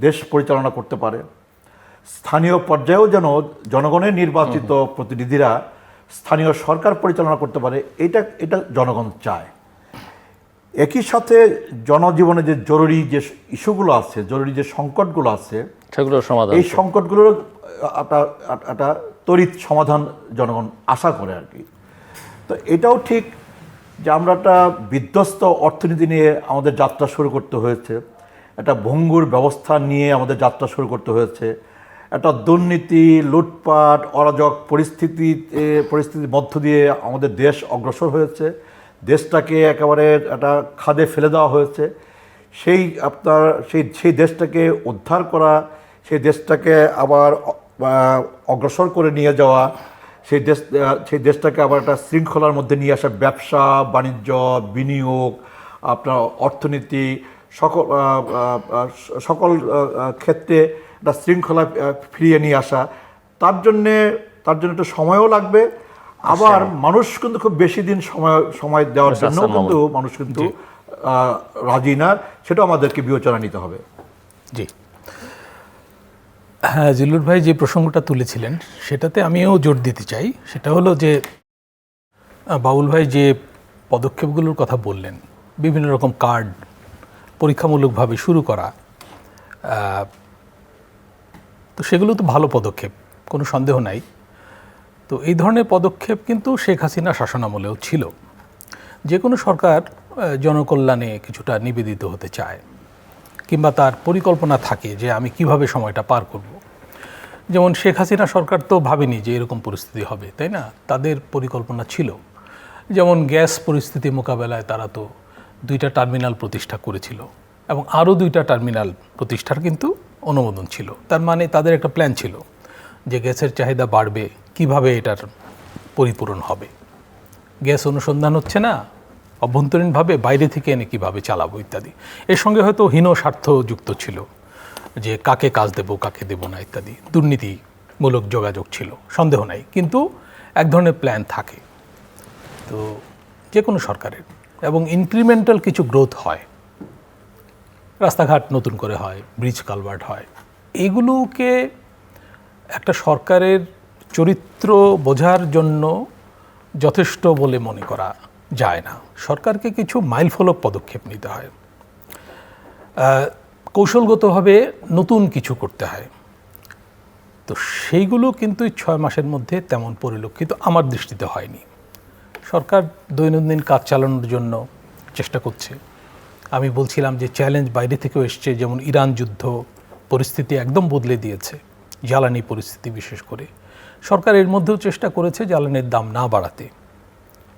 দেশ পরিচালনা করতে পারে, স্থানীয় পর্যায়েও যেন জনগণের নির্বাচিত প্রতিনিধিরা স্থানীয় সরকার পরিচালনা করতে পারে, এটা জনগণ চায়। একই সাথে জনজীবনে যে জরুরি যে ইস্যুগুলো আছে, জরুরি যে সংকটগুলো আছে, সেগুলোর সমাধান, এই সংকটগুলোর একটা ত্বরিত সমাধান জনগণ আশা করে আর কি। তো এটাও ঠিক যে আমরা একটা বিধ্বস্ত অর্থনীতি নিয়ে আমাদের যাত্রা শুরু করতে হয়েছে, একটা ভঙ্গুর ব্যবস্থা নিয়ে আমাদের যাত্রা শুরু করতে হয়েছে, একটা দুর্নীতি, লুটপাট, অরাজক পরিস্থিতির মধ্য দিয়ে আমাদের দেশ অগ্রসর হয়েছে। দেশটাকে একেবারে একটা খাদে ফেলে দেওয়া হয়েছে। সেই দেশটাকে উদ্ধার করা, সেই দেশটাকে আবার অগ্রসর করে নিয়ে যাওয়া, সেই দেশটাকে আবার একটা শৃঙ্খলার মধ্যে নিয়ে আসা, ব্যবসা বাণিজ্য, বিনিয়োগ, আপনার অর্থনীতি, সকল ক্ষেত্রে একটা শৃঙ্খলা ফিরিয়ে নিয়ে আসা, তার জন্য একটু সময়ও লাগবে। আবার মানুষ কিন্তু খুব বেশি দিন সময় দেওয়ার জন্য কিন্তু মানুষ কিন্তু রাজি না, সেটা আমাদেরকে বিবেচনা নিতে হবে। জি হ্যাঁ, জিল্লুর ভাই যে প্রসঙ্গটা তুলেছিলেন সেটাতে আমিও জোর দিতে চাই। সেটা হলো যে বাউল ভাই যে পদক্ষেপগুলোর কথা বললেন, বিভিন্ন রকম কার্ড পরীক্ষামূলকভাবে শুরু করা, তো সেগুলো তো ভালো পদক্ষেপ, কোনো সন্দেহ নাই। তো এই ধরনের পদক্ষেপ কিন্তু শেখ হাসিনা শাসনামলেও ছিল। যে কোনো সরকার জনকল্যাণে কিছুটা নিবেদিত হতে চায়, কিংবা তার পরিকল্পনা থাকে যে আমি কিভাবে সময়টা পার করব। যেমন শেখ হাসিনা সরকার তো ভাবেনি যে এরকম পরিস্থিতি হবে, তাই না? তাদের পরিকল্পনা ছিল। যেমন গ্যাস পরিস্থিতি মোকাবেলায় তারা তো 2টা টার্মিনাল প্রতিষ্ঠা করেছিল এবং আরও 2টা টার্মিনাল প্রতিষ্ঠার কিন্তু অনুমোদন ছিল। তার মানে তাদের একটা প্ল্যান ছিল যে গ্যাসের চাহিদা বাড়বে, কিভাবে এটার পরিপূরণ হবে। গ্যাস অনুসন্ধান হচ্ছে না, অভ্যন্তরীণভাবে বাইরে থেকে এনে কীভাবে চালাবো ইত্যাদি। এর সঙ্গে হয়তো হীন স্বার্থ যুক্ত ছিল, যে কাকে কাজ দেব কাকে দেব না ইত্যাদি, দুর্নীতিমূলক যোগাযোগ ছিল, সন্দেহ নাই। কিন্তু এক ধরনের প্ল্যান থাকে তো যে কোনো সরকারের, এবং ইনক্রিমেন্টাল কিছু গ্রোথ হয়, রাস্তাঘাট নতুন করে হয়, ব্রিজ কালভার্ট হয়। এগুলোকে একটা সরকারের চরিত্র বোঝার জন্য যথেষ্ট বলে মনে করা যায় না। সরকারকে কিছু মাইলফলক পদক্ষেপ নিতে হয়, কৌশলগতভাবে নতুন কিছু করতে হয়। তো সেইগুলো কিন্তু 6 মাসের মধ্যে তেমন পরিলক্ষিত আমার দৃষ্টিতে হয়নি। সরকার দৈনন্দিন কাজ চালানোর জন্য চেষ্টা করছে। আমি বলছিলাম যে চ্যালেঞ্জ বাইরে থেকেও এসছে, যেমন ইরান যুদ্ধ পরিস্থিতি একদম বদলে দিয়েছে, জ্বালানি পরিস্থিতি বিশেষ করে। সরকার এর মধ্যেও চেষ্টা করেছে জ্বালানির দাম না বাড়াতে,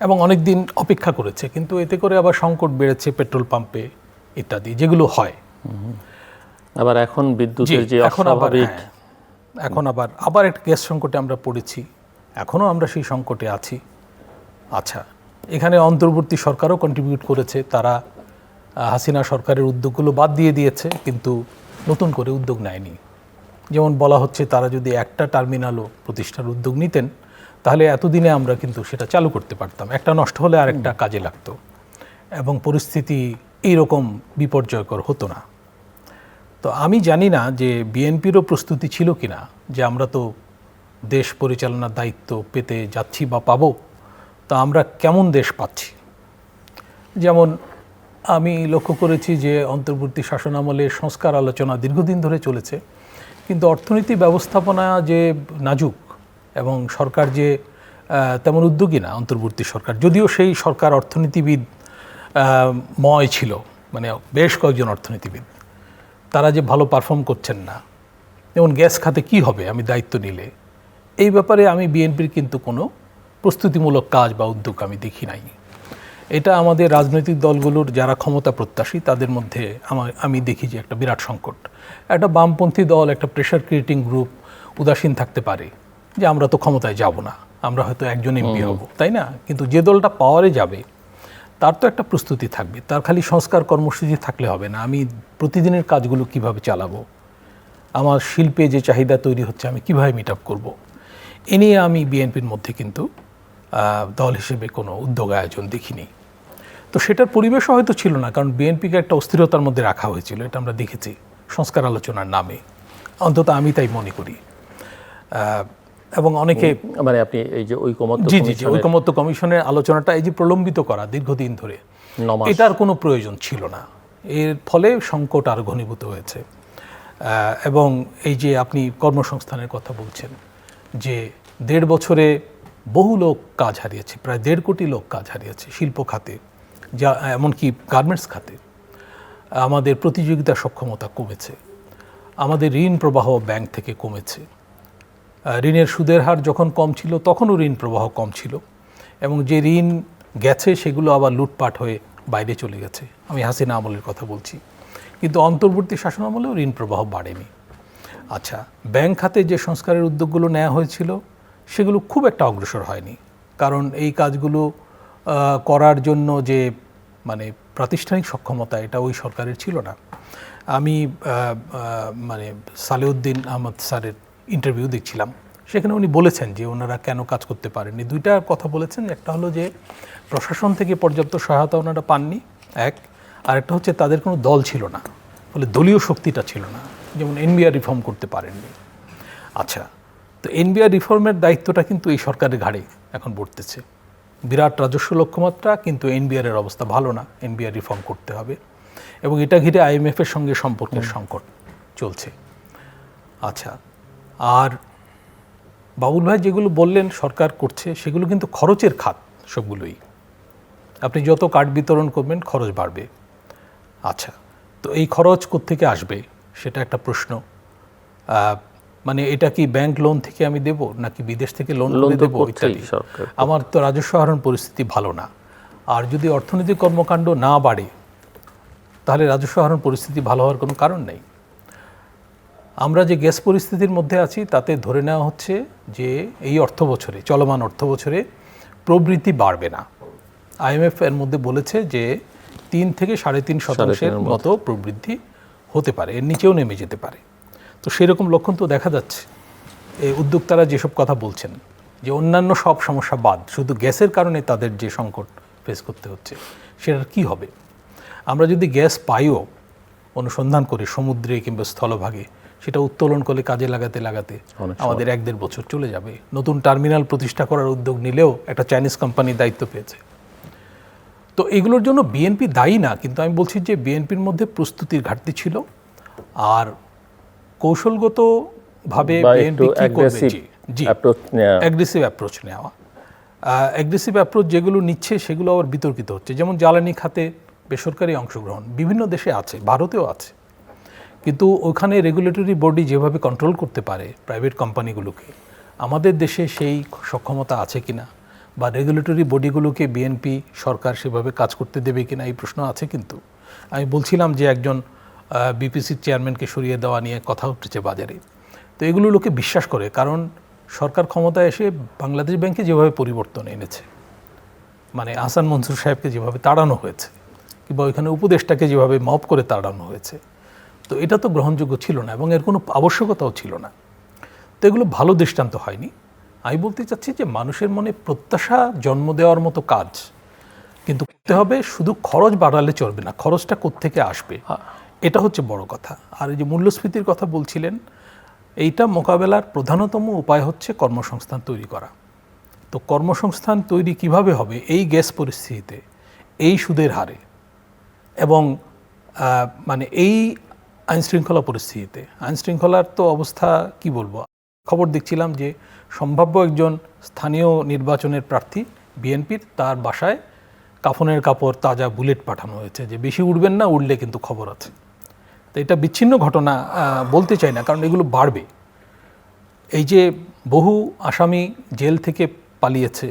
এবং অনেক দিন অপেক্ষা করেছে, কিন্তু এতে করে আবার সংকট বেড়েছে পেট্রোল পাম্পে ইত্যাদি, যেগুলো হয়। আবার এখন বিদ্যুতের যে অস্বাভাবিক, এখন আবার একটা গ্যাস সংকটে আমরা পড়েছি, এখনও আমরা সেই সংকটে আছি। আচ্ছা, এখানে অন্তর্বর্তী সরকারও কন্ট্রিবিউট করেছে, তারা হাসিনা সরকারের উদ্যোগগুলো বাদ দিয়ে দিয়েছে, কিন্তু নতুন করে উদ্যোগ নেয়নি। যেমন বলা হচ্ছে তারা যদি একটা টার্মিনালও প্রতিষ্ঠার উদ্যোগ নিতেন, তাহলে এতদিনে আমরা কিন্তু সেটা চালু করতে পারতাম, একটা নষ্ট হলে আরেকটা কাজে লাগতো, এবং পরিস্থিতি এইরকম বিপর্যয়কর হতো না। তো আমি জানি না যে বিএনপিরও প্রস্তুতি ছিল কিনা যে আমরা তো দেশ পরিচালনার দায়িত্ব পেতে যাচ্ছি বা পাবো, তা আমরা কেমন দেশ পাচ্ছি। যেমন আমি লক্ষ্য করেছি যে অন্তর্বর্তী শাসনামলে সংস্কার আলোচনা দীর্ঘদিন ধরে চলেছে, কিন্তু অর্থনীতি ব্যবস্থাপনা যে নাজুক, এবং সরকার যে তেমন উদ্যোগী না অন্তর্বর্তী সরকার, যদিও সেই সরকার অর্থনীতিবিদ ময় ছিল, মানে বেশ কয়েকজন অর্থনীতিবিদ, তারা যে ভালো পারফর্ম করছেন না, যেমন গ্যাস খাতে কি হবে আমি দায়িত্ব নিলে, এই ব্যাপারে আমি বিএনপির কিন্তু কোনো প্রস্তুতিমূলক কাজ বা উদ্যোগ আমি দেখি নাই। এটা আমাদের রাজনৈতিক দলগুলোর যারা ক্ষমতা প্রত্যাশী তাদের মধ্যে আমি দেখি যে একটা বিরাট সংকট। একটা বামপন্থী দল, একটা প্রেশার ক্রিয়েটিং গ্রুপ উদাসীন থাকতে পারে যে আমরা তো ক্ষমতায় যাব না, আমরা হয়তো একজন এমপি হব, তাই না? কিন্তু যে দলটা পাওয়ারে যাবে তার তো একটা প্রস্তুতি থাকবে, তার খালি সংস্কার কর্মসূচি থাকলে হবে না। আমি প্রতিদিনের কাজগুলো কিভাবে চালাবো, আমার শিল্পে যে চাহিদা তৈরি হচ্ছে আমি কিভাবে মিট আপ করবো, এ নিয়ে আমি বিএনপির মধ্যে কিন্তু দল হিসেবে কোনো উদ্যোগ আয়োজন দেখিনি। তো সেটার পরিবেশও হয়তো ছিল না, কারণ বিএনপিকে একটা অস্থিরতার মধ্যে রাখা হয়েছিল, এটা আমরা দেখেছি সংস্কার আলোচনার নামে, অন্তত আমি তাই মনে করি। এবং অনেকে মানে আপনি এই যে ঐকমত্য জি ঐকমত্য কমিশনের আলোচনাটা এই যে প্রলম্বিত করা দীর্ঘদিন ধরে, 9 মাস, এটার কোনো প্রয়োজন ছিল না। এর ফলে সংকট আরও ঘনীভূত হয়েছে। এবং এই যে আপনি কর্মসংস্থানের কথা বলছেন, যে 1.5 বছরে বহু লোক কাজ হারিয়েছে, প্রায় 1.5 কোটি লোক কাজ হারিয়েছে শিল্প খাতে, যা এমনকি গার্মেন্টস খাতে। আমাদের প্রতিযোগিতা সক্ষমতা কমেছে, আমাদের ঋণ প্রবাহ ব্যাংক থেকে কমেছে, ঋণের সুদের হার যখন কম ছিল তখনও ঋণ প্রবাহ কম ছিল, এবং যে ঋণ গেছে সেগুলো আবার লুটপাট হয়ে বাইরে চলে গেছে। আমি হাসিনা আমলের কথা বলছি, কিন্তু অন্তর্বর্তী শাসন আমলেও ঋণ প্রবাহ বাড়েনি। আচ্ছা, ব্যাংক খাতে যে সংস্কারের উদ্যোগগুলো নেওয়া হয়েছিল সেগুলো খুব একটা অগ্রসর হয়নি, কারণ এই কাজগুলো করার জন্য যে মানে প্রাতিষ্ঠানিক সক্ষমতা এটা ওই সরকারের ছিল না। আমি মানে সালেউদ্দিন আহমদ স্যারের ইন্টারভিউ দেখছিলাম, সেখানে উনি বলেছেন যে ওনারা কেন কাজ করতে পারেননি। 2টা কথা বলেছেন, একটা হলো যে প্রশাসন থেকে পর্যাপ্ত সহায়তা ওনারা পাননি, আর একটা হচ্ছে তাদের কোনো দল ছিল না, ফলে দলীয় শক্তিটা ছিল না, যেমন এনবিআর রিফর্ম করতে পারেননি। আচ্ছা, তো এনবিআর রিফর্মের দায়িত্বটা কিন্তু এই সরকারের ঘাড়ে এখন পড়তেছে। বিরাট রাজস্ব লক্ষ্যমাত্রা, কিন্তু এনবিআরের অবস্থা ভালো না, এনবিআর রিফর্ম করতে হবে, এবং এটা ঘিরে আইএমএফের সঙ্গে সম্পর্কের সংকট চলছে। আচ্ছা, আর বাবুল ভাই যেগুলো বললেন সরকার করছে সেগুলো কিন্তু খরচের খাত সবগুলোই। আপনি যত কার্ড বিতরণ করবেন খরচ বাড়বে। আচ্ছা, তো এই খরচ কোত্থেকে আসবে সেটা একটা প্রশ্ন। মানে এটা কি ব্যাংক লোন থেকে আমি দেব, নাকি বিদেশ থেকে লোন দেবো ইত্যাদি। আমার তো রাজস্ব আহরণ পরিস্থিতি ভালো না, আর যদি অর্থনৈতিক কর্মকাণ্ড না বাড়ে তাহলে রাজস্ব আহরণ পরিস্থিতি ভালো হওয়ার কোনো কারণ নেই। আমরা যে গ্যাস পরিস্থিতির মধ্যে আছি তাতে ধরে নেওয়া হচ্ছে যে এই অর্থবছরে, চলমান অর্থবছরে প্রবৃদ্ধি বাড়বে না। আইএমএফ এর মধ্যে বলেছে যে 3 থেকে 3.5% মতো প্রবৃদ্ধি হতে পারে, এর নিচেও নেমে যেতে পারে। তো সেরকম লক্ষণ তো দেখা যাচ্ছে। এই উদ্যোক্তারা যেসব কথা বলছেন যে অন্যান্য সব সমস্যা বাদ, শুধু গ্যাসের কারণে তাদের যে সংকট ফেস করতে হচ্ছে সেটার কি হবে। আমরা যদি গ্যাস পাইও অনুসন্ধান করে সমুদ্রে কিংবা স্থলভাগে, সেটা উত্তোলন করে কাজে লাগাতে লাগাতে আমাদের 1-1.5 বছর চলে যাবে। নতুন টার্মিনাল প্রতিষ্ঠা করার উদ্যোগ নিলেও একটা চাইনিজ কোম্পানি দায়িত্ব পেয়েছে। তো এগুলোর জন্য বিএনপি দায়ী না, কিন্তু আমি বলছি যে বিএনপির মধ্যে প্রস্তুতির ঘাটতি ছিল, আর কৌশলগতভাবে বিএনপি কি করবে, অ্যাগ্রেসিভ অ্যাপ্রোচ নেওয়া। অ্যাগ্রেসিভ অ্যাপ্রোচ যেগুলো নিচ্ছে সেগুলো আবার বিতর্কিত হচ্ছে। যেমন জ্বালানি খাতে বেসরকারি অংশগ্রহণ বিভিন্ন দেশে আছে, ভারতেও আছে, কিন্তু ওখানে রেগুলেটরি বডি যেভাবে কন্ট্রোল করতে পারে প্রাইভেট কোম্পানিগুলোকে, আমাদের দেশে সেই সক্ষমতা আছে কিনা, বা রেগুলেটরি বডিগুলোকে বিএনপি সরকার সেভাবে কাজ করতে দেবে কিনা, এই প্রশ্ন আছে। কিন্তু আমি বলছিলাম যে একজন বিপিসির চেয়ারম্যানকে সরিয়ে দেওয়া নিয়ে কথা উঠেছে বাজারে। তো এগুলো লোকে বিশ্বাস করে, কারণ সরকার ক্ষমতায় এসে বাংলাদেশ ব্যাংকে যেভাবে পরিবর্তন এনেছে, মানে আহসান মনসুর সাহেবকে যেভাবে তাড়ানো হয়েছে, কিংবা ওইখানে উপদেষ্টাকে যেভাবে মপ করে তাড়ানো হয়েছে, তো এটা তো গ্রহণযোগ্য ছিল না, এবং এর কোনো আবশ্যকতাও ছিল না। তো এগুলো ভালো দৃষ্টান্ত হয়নি। আমি বলতে চাচ্ছি যে মানুষের মনে প্রত্যাশা জন্ম দেওয়ার মতো কাজ কিন্তু করতে হবে, শুধু খরচ বাড়ালে চলবে না, খরচটা কোত্থেকে আসবে এটা হচ্ছে বড় কথা। আর এই যে মূল্যস্ফীতির কথা বলছিলেন, এইটা মোকাবেলার প্রধানতম উপায় হচ্ছে কর্মসংস্থান তৈরি করা। তো কর্মসংস্থান তৈরি কিভাবে হবে এই গ্যাস পরিস্থিতিতে, এই সুদের হারে, এবং মানে এই আইনশৃঙ্খলা পরিস্থিতিতে। আইনশৃঙ্খলার তো অবস্থা কি বলবো, খবর দেখছিলাম যে সম্ভাব্য একজন স্থানীয় নির্বাচনের প্রার্থী বিএনপির, তার বাসায় কাফনের কাপড়, তাজা বুলেট পাঠানো হয়েছে যে বেশি উড়বেন না, উড়লে কিন্তু খবর আছে। তো এটা বিচ্ছিন্ন ঘটনা বলতে চাই না, কারণ এগুলো বাড়বে। এই যে বহু আসামি জেল থেকে পালিয়েছে,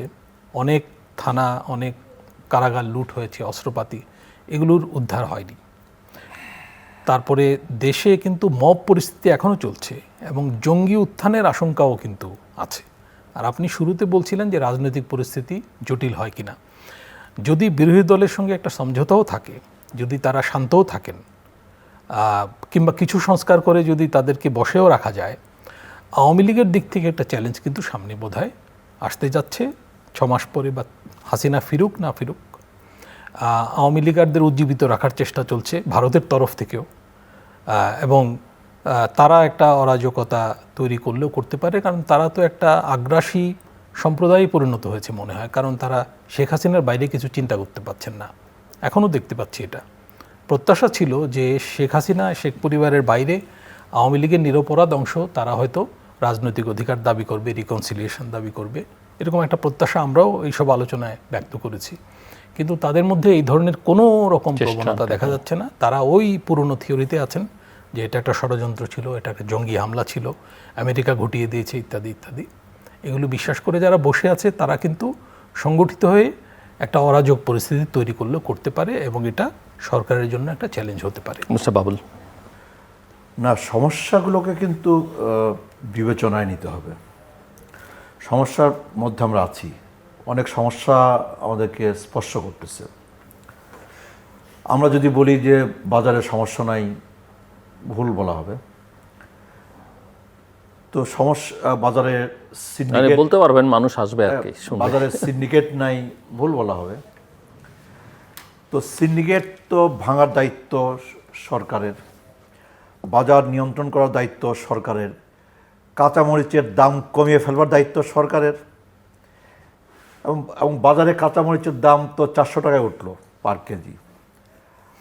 অনেক থানা, অনেক কারাগার লুট হয়েছে, অস্ত্রপাতি এগুলোর উদ্ধার হয়নি। তারপরে দেশে কিন্তু মব পরিস্থিতি এখনও চলছে এবং জঙ্গি উত্থানের আশঙ্কাও কিন্তু আছে। আর আপনি শুরুতে বলছিলেন যে রাজনৈতিক পরিস্থিতি জটিল হয় কিনা। যদি বিরোধী দলের সঙ্গে একটা সমঝোতাও থাকে, যদি তারা শান্তও থাকেন, কিংবা কিছু সংস্কার করে যদি তাদেরকে বসেও রাখা যায়, আওয়ামী লীগের দিক থেকে একটা চ্যালেঞ্জ কিন্তু সামনে বোধহয় আসতে যাচ্ছে 6 মাস পরে, বা হাসিনা ফিরুক না ফিরুক। আওয়ামী লীগারদের উজ্জীবিত রাখার চেষ্টা চলছে ভারতের তরফ থেকেও, এবং তারা একটা অরাজকতা তৈরি করলেও করতে পারে, কারণ তারা তো একটা আগ্রাসী সম্প্রদায়ে পরিণত হয়েছে মনে হয়, কারণ তারা শেখ হাসিনার বাইরে কিছু চিন্তা করতে পারছেন না। এখনও দেখতে পাচ্ছি এটা। প্রত্যাশা ছিল যে শেখ হাসিনা, শেখ পরিবারের বাইরে আওয়ামী লীগের নিরপরাধ অংশ তারা হয়তো রাজনৈতিক অধিকার দাবি করবে, রিকনসিলিয়েশন দাবি করবে, এরকম একটা প্রত্যাশা আমরাও এইসব আলোচনায় ব্যক্ত করেছি। কিন্তু তাদের মধ্যে এই ধরনের কোনো রকম প্রবণতা দেখা যাচ্ছে না। তারা ওই পুরনো থিওরিতে আছেন যে এটা একটা ষড়যন্ত্র ছিল, এটা একটা জঙ্গি হামলা ছিল, আমেরিকা ঘটিয়ে দিয়েছে, ইত্যাদি ইত্যাদি। এগুলো বিশ্বাস করে যারা বসে আছে তারা কিন্তু সংগঠিত হয়ে একটা অরাজক পরিস্থিতি তৈরি করলেও করতে পারে, এবং এটা সরকারের জন্য একটা চ্যালেঞ্জ হতে পারে। মিস্টার বাবুল, না, সমস্যাগুলোকে কিন্তু বিবেচনায় নিতে হবে। সমস্যার মধ্যে আমরা আছি, অনেক সমস্যা আমাদেরকে স্পর্শ করতেছে। আমরা যদি বলি যে বাজারে সমস্যা নাই, ভুল বলা হবে। তো সমস্যা বাজারে সিন্ডিকেট, বলতে পারবেন মানুষ আসবে আর কি, বাজারে সিন্ডিকেট নাই, ভুল বলা হবে। তো সিন্ডিকেট তো ভাঙার দায়িত্ব সরকারের, বাজার নিয়ন্ত্রণ করার দায়িত্ব সরকারের, কাঁচামরিচের দাম কমিয়ে ফেলবার দায়িত্ব সরকারের। এবং বাজারে কাঁচামরিচের দাম তো 400 টাকায় উঠলো পার কেজি।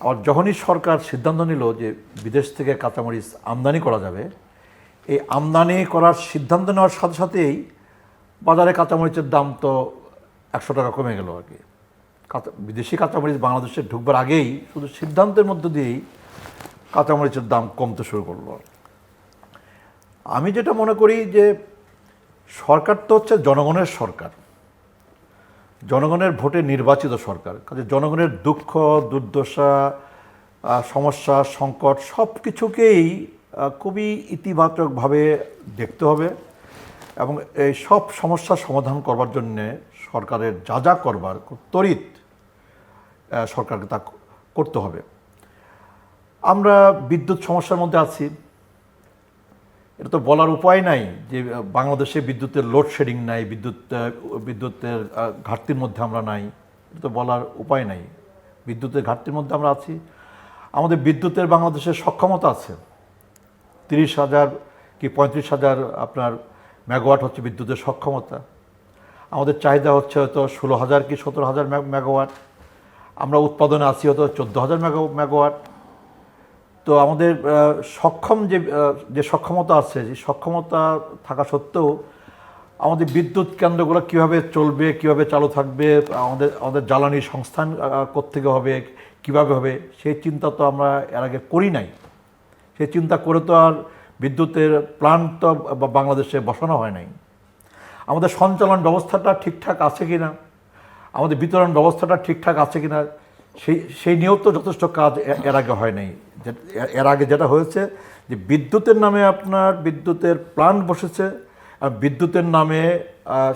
আবার যখনই সরকার সিদ্ধান্ত নিল যে বিদেশ থেকে কাঁচামরিচ আমদানি করা যাবে, এই আমদানি করার সিদ্ধান্ত নেওয়ার সাথে সাথেই বাজারে কাঁচামরিচের দাম তো 100 টাকা কমে গেল আর কি। বিদেশি কাঁচামরিচ বাংলাদেশে ঢুকবার আগেই শুধু সিদ্ধান্তের মধ্য দিয়েই কাঁচামরিচের দাম কমতে শুরু করলো। আমি যেটা মনে করি যে সরকার তো হচ্ছে জনগণের সরকার, জনগণের ভোটে নির্বাচিত সরকার। কাজে জনগণের দুঃখ, দুর্দশা, সমস্যা, সংকট সব কিছুকেই খুবই ইতিবাচকভাবে দেখতে হবে, এবং এই সব সমস্যার সমাধান করবার জন্যে সরকারের যা যা করবার খুব ত্বরিত সরকারকে তা করতে হবে। আমরা বিদ্যুৎ সমস্যার মধ্যে আছি, এটা তো বলার উপায় নাই যে বাংলাদেশে বিদ্যুতের লোডশেডিং নাই, বিদ্যুতের ঘাটতির মধ্যে আমরা নাই, এটা তো বলার উপায় নাই। বিদ্যুতের ঘাটতির মধ্যে আমরা আছি। আমাদের বিদ্যুতের বাংলাদেশের সক্ষমতা আছে 30,000 কি 35,000 আপনার মেগাওয়াট হচ্ছে বিদ্যুতের সক্ষমতা। আমাদের চাহিদা হচ্ছে হয়তো 16,000 কি 17,000 মেগাওয়াট। আমরা উৎপাদনে আছি হয়তো 14,000 মেগাওয়াট। তো আমাদের সক্ষম যে সক্ষমতা আছে, যে সক্ষমতা থাকা সত্ত্বেও আমাদের বিদ্যুৎ কেন্দ্রগুলো কীভাবে চলবে, কীভাবে চালু থাকবে, আমাদের জ্বালানি সংস্থান কোত্থেকে হবে, কীভাবে হবে, সেই চিন্তা তো আমরা এর আগে করি নাই। সেই চিন্তা করে তো আর বিদ্যুতের প্ল্যান্ট তো বাংলাদেশে বসানো হয় নাই। আমাদের সঞ্চালন ব্যবস্থাটা ঠিকঠাক আছে কি না, আমাদের বিতরণ ব্যবস্থাটা ঠিকঠাক আছে কি না, সেই নিয়েও তো যথেষ্ট কাজ এর আগে হয় নাই। এর আগে যেটা হয়েছে যে বিদ্যুতের নামে আপনার বিদ্যুতের প্ল্যান্ট বসেছে, আর বিদ্যুতের নামে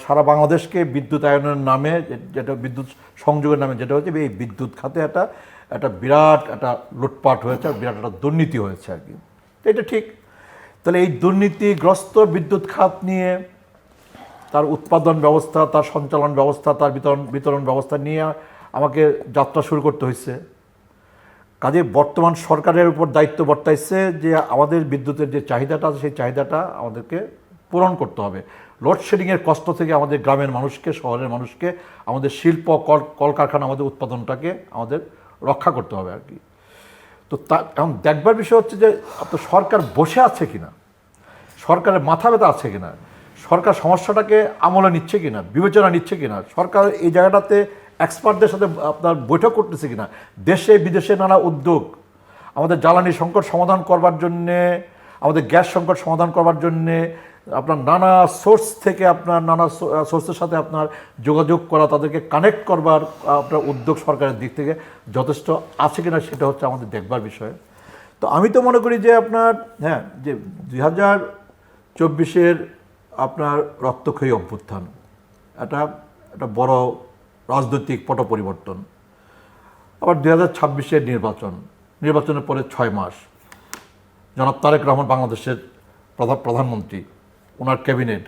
সারা বাংলাদেশকে বিদ্যুতায়নের নামে, যেটা বিদ্যুৎ সংযোগের নামে যেটা হচ্ছে, এই বিদ্যুৎ খাতে একটা বিরাট একটা লুটপাট হয়েছে, বিরাট একটা দুর্নীতি হয়েছে আর কি। এটা ঠিক। তাহলে এই দুর্নীতিগ্রস্ত বিদ্যুৎ খাত নিয়ে তার উৎপাদন ব্যবস্থা, তার সঞ্চালন ব্যবস্থা, তার বিতরণ ব্যবস্থা নিয়ে আমাকে যাত্রা শুরু করতে হয়েছে। কাজে বর্তমান সরকারের উপর দায়িত্ব বর্তাইছে যে আমাদের বিদ্যুতের যে চাহিদাটা আছে সেই চাহিদাটা আমাদেরকে পূরণ করতে হবে। লোডশেডিংয়ের কষ্ট থেকে আমাদের গ্রামের মানুষকে, শহরের মানুষকে, আমাদের শিল্প কলকারখানা, আমাদের উৎপাদনটাকে আমাদের রক্ষা করতে হবে আর কি। তো এখন দেখবার বিষয় হচ্ছে যে আপনার সরকার বসে আছে কিনা, সরকারের মাথা ব্যথা আছে কিনা, সরকার সমস্যাটাকে আমলে নিচ্ছে কিনা, বিবেচনা নিচ্ছে কিনা, সরকার এই জায়গাটাতে এক্সপার্টদের সাথে আপনার বৈঠক করতেছে কিনা, দেশে বিদেশে নানা উদ্যোগ, আমাদের জ্বালানি সংকট সমাধান করবার জন্যে, আমাদের গ্যাস সংকট সমাধান করবার জন্যে আপনার নানা সোর্স থেকে আপনার নানা সোর্সের সাথে আপনার যোগাযোগ করা, তাদেরকে কানেক্ট করবার আপনার উদ্যোগ সরকারের দিক থেকে যথেষ্ট আছে কিনা সেটা হচ্ছে আমাদের দেখবার বিষয়। তো আমি তো মনে করি যে আপনার হ্যাঁ, যে 2024-এর আপনার রক্তক্ষয়ী অভ্যুত্থান একটা বড় রাজনৈতিক পট পরিবর্তন। আবার 2026-এর নির্বাচনের পরে 6 মাস জনাব তারেক রহমান বাংলাদেশের প্রধানমন্ত্রী, ওনার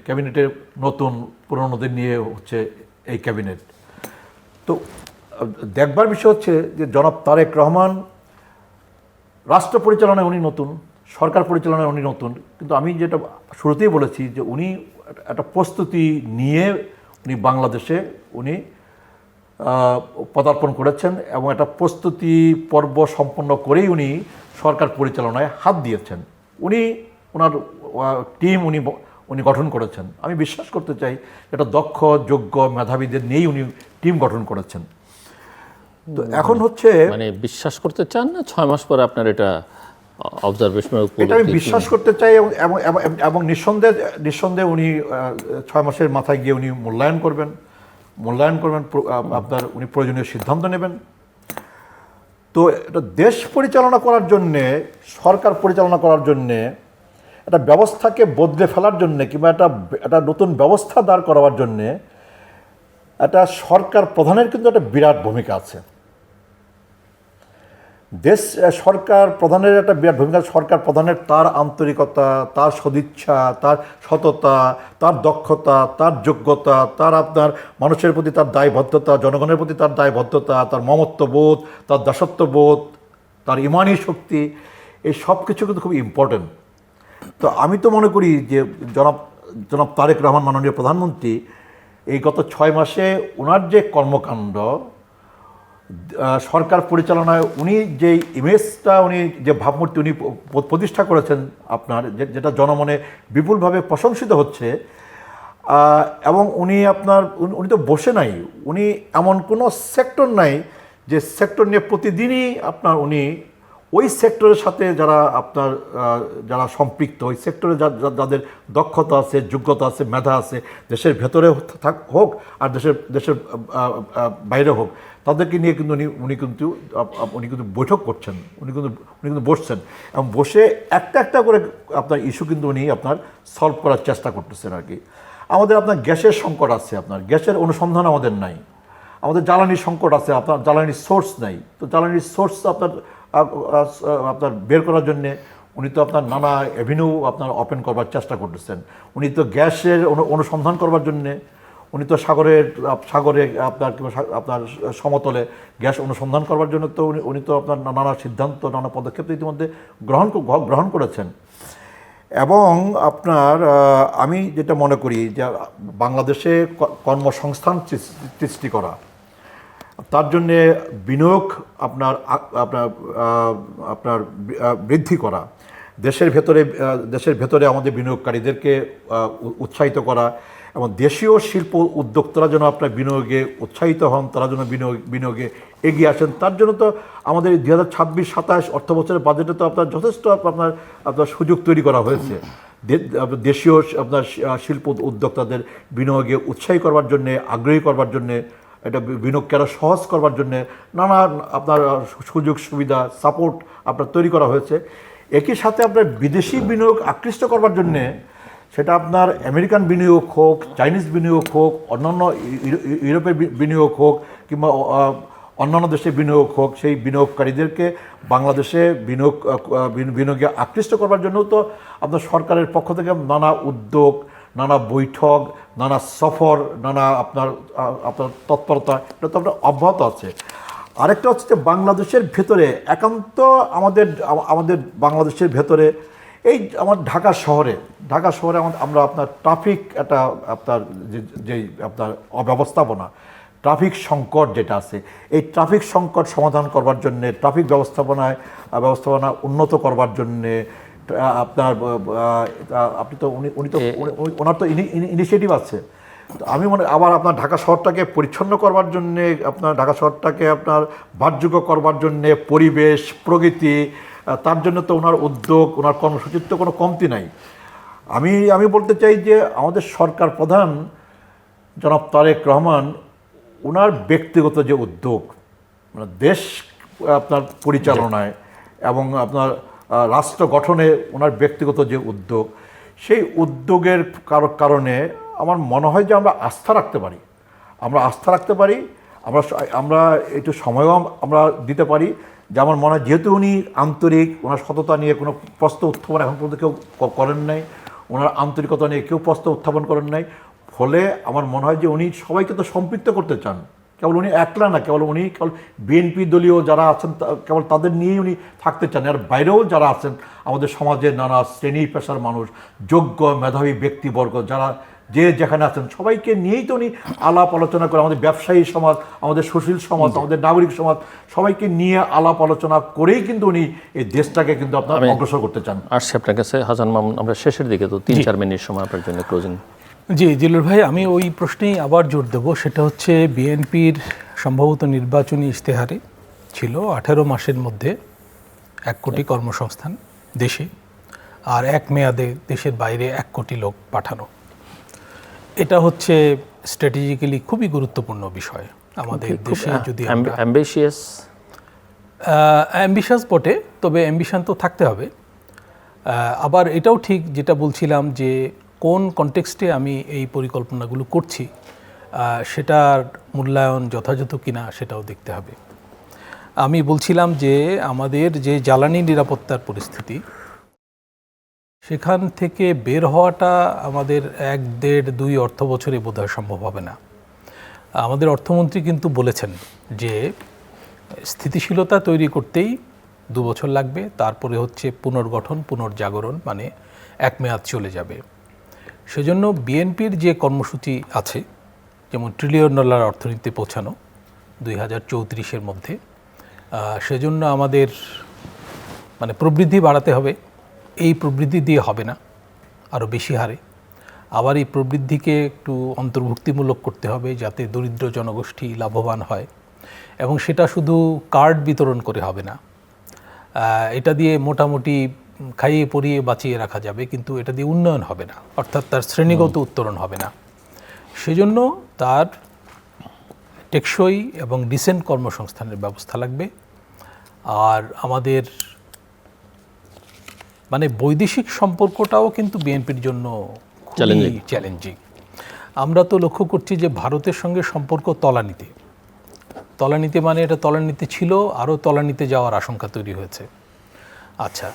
ক্যাবিনেটের নতুন পুরনোদের নিয়ে হচ্ছে এই ক্যাবিনেট। তো দেখবার বিষয় হচ্ছে যে জনাব তারেক রহমান রাষ্ট্র পরিচালনায় উনি নতুন, সরকার পরিচালনায় উনি নতুন, কিন্তু আমি যেটা শুরুতেই বলেছি যে উনি একটা প্রস্তুতি নিয়ে উনি বাংলাদেশে উনি পদার্পণ করেছেন এবং একটা প্রস্তুতি পর্ব সম্পন্ন করেই উনি সরকার পরিচালনায় হাত দিয়েছেন। ওনার টিম উনি গঠন করেছেন। আমি বিশ্বাস করতে চাই এটা দক্ষ, যোগ্য, মেধাবীদের নিয়েই উনি টিম গঠন করেছেন। তো এখন হচ্ছে মানে বিশ্বাস করতে চান না 6 মাস পরে আপনার এটা অবজারভেশনের উপর? এটা আমি বিশ্বাস করতে চাই এবং নিঃসন্দেহে উনি 6 মাসের মাথায় গিয়ে উনি মূল্যায়ন করবেন, আপনার উনি প্রয়োজনীয় সিদ্ধান্ত নেবেন। তো এটা দেশ পরিচালনা করার জন্যে, সরকার পরিচালনা করার জন্যে, একটা ব্যবস্থাকে বদলে ফেলার জন্যে কিংবা একটা নতুন ব্যবস্থা দাঁড় করাবার জন্যে একটা সরকার প্রধানের কিন্তু একটা বিরাট ভূমিকা আছে। সরকার প্রধানের একটা বিরাট ভূমিকা। সরকার প্রধানের তার আন্তরিকতা, তার সদিচ্ছা, তার সততা, তার দক্ষতা, তার যোগ্যতা, তার আপনার মানুষের প্রতি তার দায়বদ্ধতা, জনগণের প্রতি তার দায়বদ্ধতা, তার মমত্ববোধ, তার দাসত্ববোধ, তার ইমানি শক্তি, এই সব কিছু কিন্তু খুব ইম্পর্টেন্ট। তো আমি তো মনে করি যে জনাব তারেক রহমান মাননীয় প্রধানমন্ত্রী এই গত 6 মাসে ওনার যে কর্মকাণ্ড, সরকার পরিচালনায় উনি যে ইমেজটা, উনি যে ভাবমূর্তি উনি প্রতিষ্ঠা করেছেন আপনার, যেটা জনমনে বিপুলভাবে প্রশংসিত হচ্ছে, এবং উনি তো বসে নাই, উনি এমন কোনো সেক্টর নাই যে সেক্টর নিয়ে প্রতিদিনই আপনার উনি ওই সেক্টরের সাথে যারা সম্পৃক্ত, ওই সেক্টরে যাদের দক্ষতা আছে, যোগ্যতা আছে, মেধা আছে, দেশের ভেতরে হোক আর দেশের বাইরে হোক, তাদেরকে নিয়ে কিন্তু উনি কিন্তু বৈঠক করছেন, উনি কিন্তু বসছেন এবং বসে একটা করে আপনার ইস্যু কিন্তু উনি আপনার সলভ করার চেষ্টা করতেছেন আর কি। আমাদের আপনার গ্যাসের সংকট আছে, আপনার গ্যাসের অনুসন্ধান আমাদের নাই। আমাদের জ্বালানির সংকট আছে, আপনার জ্বালানির সোর্স নাই। তো জ্বালানির সোর্স আপনার বের করার জন্যে উনি তো আপনার নানা অ্যাভিনিউ আপনার ওপেন করবার চেষ্টা করতেছেন। উনি তো গ্যাসের অনুসন্ধান করবার জন্যে উনি তো সাগরে আপনার সমতলে গ্যাস অনুসন্ধান করবার জন্য তো উনি তো আপনার নানা সিদ্ধান্ত, নানা পদক্ষেপ ইতিমধ্যে গ্রহণ করেছেন। এবং আপনার আমি যেটা মনে করি যে বাংলাদেশে কর্মসংস্থান সৃষ্টি করা, তার জন্যে বিনিয়োগ আপনার বৃদ্ধি করা, দেশের ভেতরে আমাদের বিনিয়োগকারীদেরকে উৎসাহিত করা এবং দেশীয় শিল্প উদ্যোক্তারা যেন আপনার বিনিয়োগে উৎসাহিত হন, তারা যেন বিনিয়োগে এগিয়ে আসেন, তার জন্য তো আমাদের 2026-27 অর্থ বছরের বাজেটে তো আপনার যথেষ্ট আপনার সুযোগ তৈরি করা হয়েছে দেশীয় আপনার শিল্প উদ্যোক্তাদের বিনিয়োগে উৎসাহী করবার জন্যে, আগ্রহী করবার জন্যে, এটা বিনিয়োগকে আরও সহজ করবার জন্যে নানা আপনার সুযোগ সুবিধা, সাপোর্ট আপনার তৈরি করা হয়েছে। একই সাথে আপনার বিদেশি বিনিয়োগ আকৃষ্ট করবার জন্যে, সেটা আপনার আমেরিকান বিনিয়োগ হোক, চাইনিজ বিনিয়োগ হোক, অন্যান্য ইউরোপের বিনিয়োগ হোক কিংবা অন্যান্য দেশে বিনিয়োগ হোক, সেই বিনিয়োগকারীদেরকে বাংলাদেশে বিনিয়োগে আকৃষ্ট করবার জন্যও তো আপনার সরকারের পক্ষ থেকে নানা উদ্যোগ, নানা বৈঠক, নানা সফর, নানা আপনার তৎপরতা, এটা তো আপনার অব্যাহত আছে। আরেকটা হচ্ছে যে বাংলাদেশের ভেতরে একান্ত আমাদের বাংলাদেশের ভেতরে এই আমার ঢাকা শহরে আমরা আপনার ট্রাফিক আপনার যেই আপনার অব্যবস্থাপনা, ট্রাফিক সংকট যেটা আছে, এই ট্রাফিক সংকট সমাধান করবার জন্যে, ট্রাফিক ব্যবস্থাপনা উন্নত করবার জন্যে আপনি তো উনি তো ওনার তো ইনিশিয়েটিভ আছে তো আমি মনে আবার আপনার ঢাকা শহরটাকে পরিচ্ছন্ন করবার জন্যে, আপনার ঢাকা শহরটাকে আপনার বাসযোগ্য করবার জন্যে পরিবেশ প্রকৃতি, তার জন্য তো ওনার উদ্যোগ, ওনার কর্মসূচির তো কোনো কমতি নাই। আমি বলতে চাই যে আমাদের সরকার প্রধান জনাব তারেক রহমান, ওনার ব্যক্তিগত যে উদ্যোগ, মানে দেশ আপনার পরিচালনায় এবং আপনার রাষ্ট্র গঠনে ওনার ব্যক্তিগত যে উদ্যোগ, সেই উদ্যোগের কারণে আমার মনে হয় যে আমরা আস্থা রাখতে পারি, আমরা একটু সময়ও আমরা দিতে পারি। যে আমার মনে হয় যেহেতু উনি আন্তরিক, ওনার সততা নিয়ে কোনো প্রশ্ন উত্থাপন এখন পর্যন্ত কেউ করেন নাই, ওনার আন্তরিকতা নিয়ে কেউ প্রশ্ন উত্থাপন করেন নাই, ফলে আমার মনে হয় যে উনি সবাইকে তো সম্পৃক্ত করতে চান। কেবল উনি একলা না, কেবল বিএনপি দলীয় যারা আছেন কেবল তাদের নিয়েই উনি থাকতে চান, এর বাইরেও যারা আছেন আমাদের সমাজের নানা শ্রেণী পেশার মানুষ, যোগ্য মেধাবী ব্যক্তিবর্গ যারা যে যেখানে আছেন সবাইকে নিয়েই তো উনি আলাপ আলোচনা করে, আমাদের ব্যবসায়ী সমাজ, আমাদের সুশীল সমাজ, আমাদের নাগরিক সমাজ, সবাইকে নিয়ে আলাপ আলোচনা করেই কিন্তু উনি এই দেশটাকে কিন্তু আপনার অগ্রসর করতে চান। আসছি আপনার কাছে হাসান মামুন, আমরা শেষের দিকে, তো 3-4 মিনিট সময় আপনার জন্য ক্লোজিং। জি জিলুর ভাই, আমি ওই প্রশ্নেই আবার জোর দেবো, সেটা হচ্ছে বিএনপির সম্ভবত নির্বাচনী ইশতেহারে ছিল 18 মাসের মধ্যে 1 কোটি কর্মসংস্থান দেশে, আর 1 মেয়াদে দেশের বাইরে 1 কোটি লোক পাঠানো। এটা হচ্ছে স্ট্র্যাটেজিক্যালি খুবই গুরুত্বপূর্ণ বিষয় আমাদের দেশে। যদি অ্যাম্বিশাস বটে, তবে অ্যাম্বিশন তো থাকতে হবে। আবার এটাও ঠিক যেটা বলছিলাম যে কোন কনটেক্সটে আমি এই পরিকল্পনাগুলো করছি সেটার মূল্যায়ন যথাযথ কিনা সেটাও দেখতে হবে। আমি বলছিলাম যে আমাদের যে জ্বালানি নিরাপত্তার পরিস্থিতি, সেখান থেকে বের হওয়াটা আমাদের 1-1.5-2 অর্থ বছরে বোধহয় সম্ভব হবে না। আমাদের অর্থমন্ত্রী কিন্তু বলেছেন যে স্থিতিশীলতা তৈরি করতেই 2 বছর লাগবে, তারপরে হচ্ছে পুনর্গঠন, পুনর্জাগরণ, মানে 1 মেয়াদ চলে যাবে। সেজন্য বিএনপির যে কর্মসূচি আছে, যেমন $1 ট্রিলিয়ন অর্থনীতিতে পৌঁছানো 2034-এর মধ্যে, সেজন্য আমাদের মানে প্রবৃদ্ধি বাড়াতে হবে। এই প্রবৃদ্ধি দিয়ে হবে না, আরও বেশি হারে। আবার এই প্রবৃদ্ধিকে একটু অন্তর্ভুক্তিমূলক করতে হবে যাতে দরিদ্র জনগোষ্ঠী লাভবান হয়, এবং সেটা শুধু কার্ড বিতরণ করে হবে না। এটা দিয়ে মোটামুটি খাইয়ে পরিয়ে বাঁচিয়ে রাখা যাবে, কিন্তু এটা দিয়ে উন্নয়ন হবে না, অর্থাৎ তার শ্রেণীগত উত্তরণ হবে না। সেজন্য তার টেকসই এবং ডিসেন্ট কর্মসংস্থানের ব্যবস্থা লাগবে। আর আমাদের মানে বৈদেশিক সম্পর্কটাও কিন্তু বিএনপির জন্য চ্যালেঞ্জিং। আমরা তো লক্ষ্য করছি যে ভারতের সঙ্গে সম্পর্ক তলানিতে, মানে এটা তলানিতে ছিল, আরও তলানিতে যাওয়ার আশঙ্কা তৈরি হয়েছে। আচ্ছা,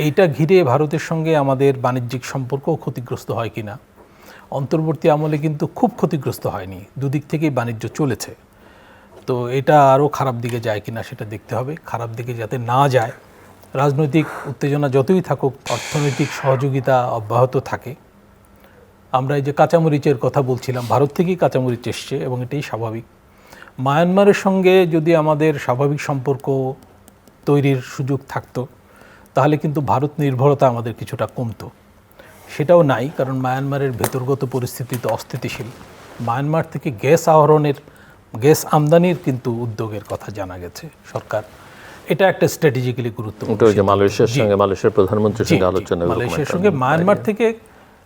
এইটা ঘিরে ভারতের সঙ্গে আমাদের বাণিজ্যিক সম্পর্কও ক্ষতিগ্রস্ত হয় কিনা? অন্তর্বর্তী আমলে কিন্তু খুব ক্ষতিগ্রস্ত হয়নি, দুদিক থেকেই বাণিজ্য চলেছে। তো এটা আরও খারাপ দিকে যায় কিনা সেটা দেখতে হবে। খারাপ দিকে যাতে না যায়, রাজনৈতিক উত্তেজনা যতই থাকুক, অর্থনৈতিক সহযোগিতা অব্যাহত থাকে। আমরা এই যে কাঁচামরিচের কথা বলছিলাম, ভারত থেকেই কাঁচামরিচ এসছে এবং এটাই স্বাভাবিক। মায়ানমারের সঙ্গে যদি আমাদের স্বাভাবিক সম্পর্ক তৈরির সুযোগ থাকতো, তাহলে কিন্তু ভারত নির্ভরতা আমাদের কিছুটা কমতো। সেটাও নাই, কারণ মায়ানমারের ভেতরগত পরিস্থিতি তো অস্থিতিশীল। মায়ানমার থেকে গ্যাস আমদানির কিন্তু উদ্যোগের কথা জানা গেছে সরকার। এটা একটা স্ট্র্যাটেজিক্যালি গুরুত্বপূর্ণ। মালয়েশিয়ার প্রধানমন্ত্রীর সঙ্গে আলোচনা, মালয়েশিয়ার সঙ্গে মায়ানমার থেকে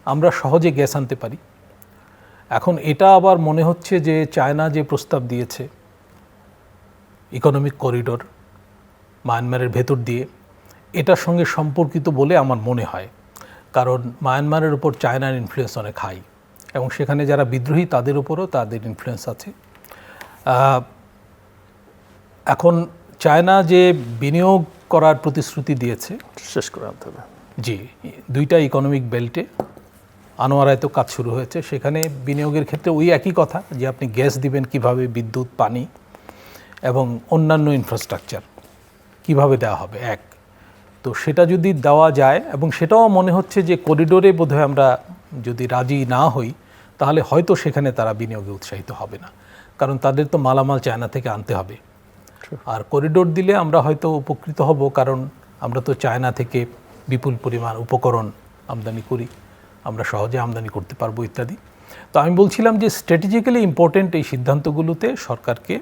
আমরা সহজে গ্যাস আনতে পারি। এখন এটা আবার মনে হচ্ছে যে চায়না যে প্রস্তাব দিয়েছে ইকোনমিক করিডোর মায়ানমারের ভেতর দিয়ে, এটার সঙ্গে সম্পর্কিত বলে আমার মনে হয়। কারণ মায়ানমারের উপর চায়নার ইনফ্লুয়েন্স অনেক হাই, এবং সেখানে যারা বিদ্রোহী তাদের উপরও তাদের ইনফ্লুয়েন্স আছে। এখন চায়না যে বিনিয়োগ করার প্রতিশ্রুতি দিয়েছে, শেষ করে আনতে হবে। জি, 2টা ইকোনমিক বেল্টে আনোয়ারায় তো কাজ শুরু হয়েছে। সেখানে বিনিয়োগের ক্ষেত্রে ওই একই কথা যে আপনি গ্যাস দিবেন কিভাবে, বিদ্যুৎ, পানি এবং অন্যান্য ইনফ্রাস্ট্রাকচার কিভাবে দেওয়া হবে এক। তো সেটা যদি দেওয়া যায়, এবং সেটাও মনে হচ্ছে যে করিডোরে বোধহয় আমরা যদি রাজি না হই, তাহলে হয়তো সেখানে তারা বিনিয়োগে উৎসাহিত হবে না, কারণ তাদের তো মালামাল চায়না থেকে আনতে হবে। আর করিডোর দিলে আমরা হয়তো উপকৃত হব, কারণ আমরা তো চায়না থেকে বিপুল পরিমাণ উপকরণ আমদানি করি, আমরা সহজে আমদানি করতে পারবো ইত্যাদি। তো আমি বলছিলাম যে স্ট্র্যাটেজিক্যালি ইম্পর্টেন্ট এই সিদ্ধান্তগুলোতে সরকারকে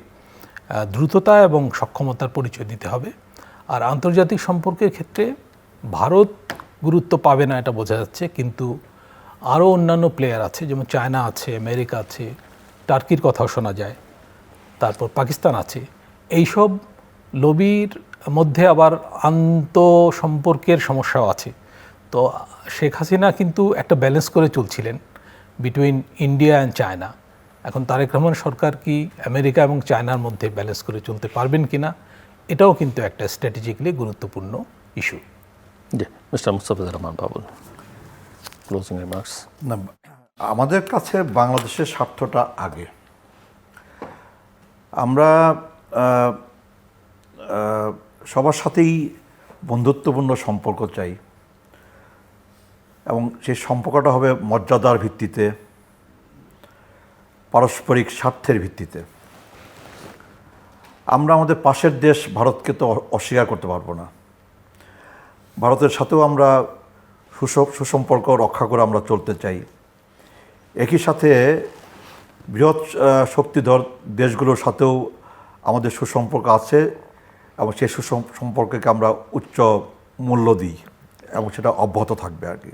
দ্রুততা এবং সক্ষমতার পরিচয় দিতে হবে। আর আন্তর্জাতিক সম্পর্কের ক্ষেত্রে ভারত গুরুত্ব পাবে না এটা বোঝা যাচ্ছে, কিন্তু আরও অন্যান্য প্লেয়ার আছে, যেমন চায়না আছে, আমেরিকা আছে, টার্কির কথাও শোনা যায়, তারপর পাকিস্তান আছে। এইসব লবির মধ্যে আবার আন্তঃসম্পর্কের সমস্যাও আছে। তো শেখ হাসিনা কিন্তু একটা ব্যালেন্স করে চলছিলেন বিটুইন ইন্ডিয়া অ্যান্ড চায়না। এখন তারেক রহমান সরকার কি আমেরিকা এবং চায়নার মধ্যে ব্যালেন্স করে চলতে পারবেন কিনা, এটাও কিন্তু একটা স্ট্র্যাটেজিক্যালি গুরুত্বপূর্ণ ইস্যু। জি, mister Mustafizur Rahman Babul, closing remarks. না, আমাদের কাছে বাংলাদেশের স্বার্থটা আগে। আমরা সবার সাথেই বন্ধুত্বপূর্ণ সম্পর্ক চাই, এবং সেই সম্পর্কটা হবে মর্যাদার ভিত্তিতে, পারস্পরিক স্বার্থের ভিত্তিতে। আমরা আমাদের পাশের দেশ ভারতকে তো অস্বীকার করতে পারবো না। ভারতের সাথেও আমরা সুসম্পর্ক রক্ষা করে আমরা চলতে চাই। একই সাথে বৃহৎ শক্তিধর দেশগুলোর সাথেও আমাদের সুসম্পর্ক আছে, এবং সেই সুসম্পর্ককে আমরা উচ্চ মূল্য দিই, এবং সেটা অব্যাহত থাকবে আর কি।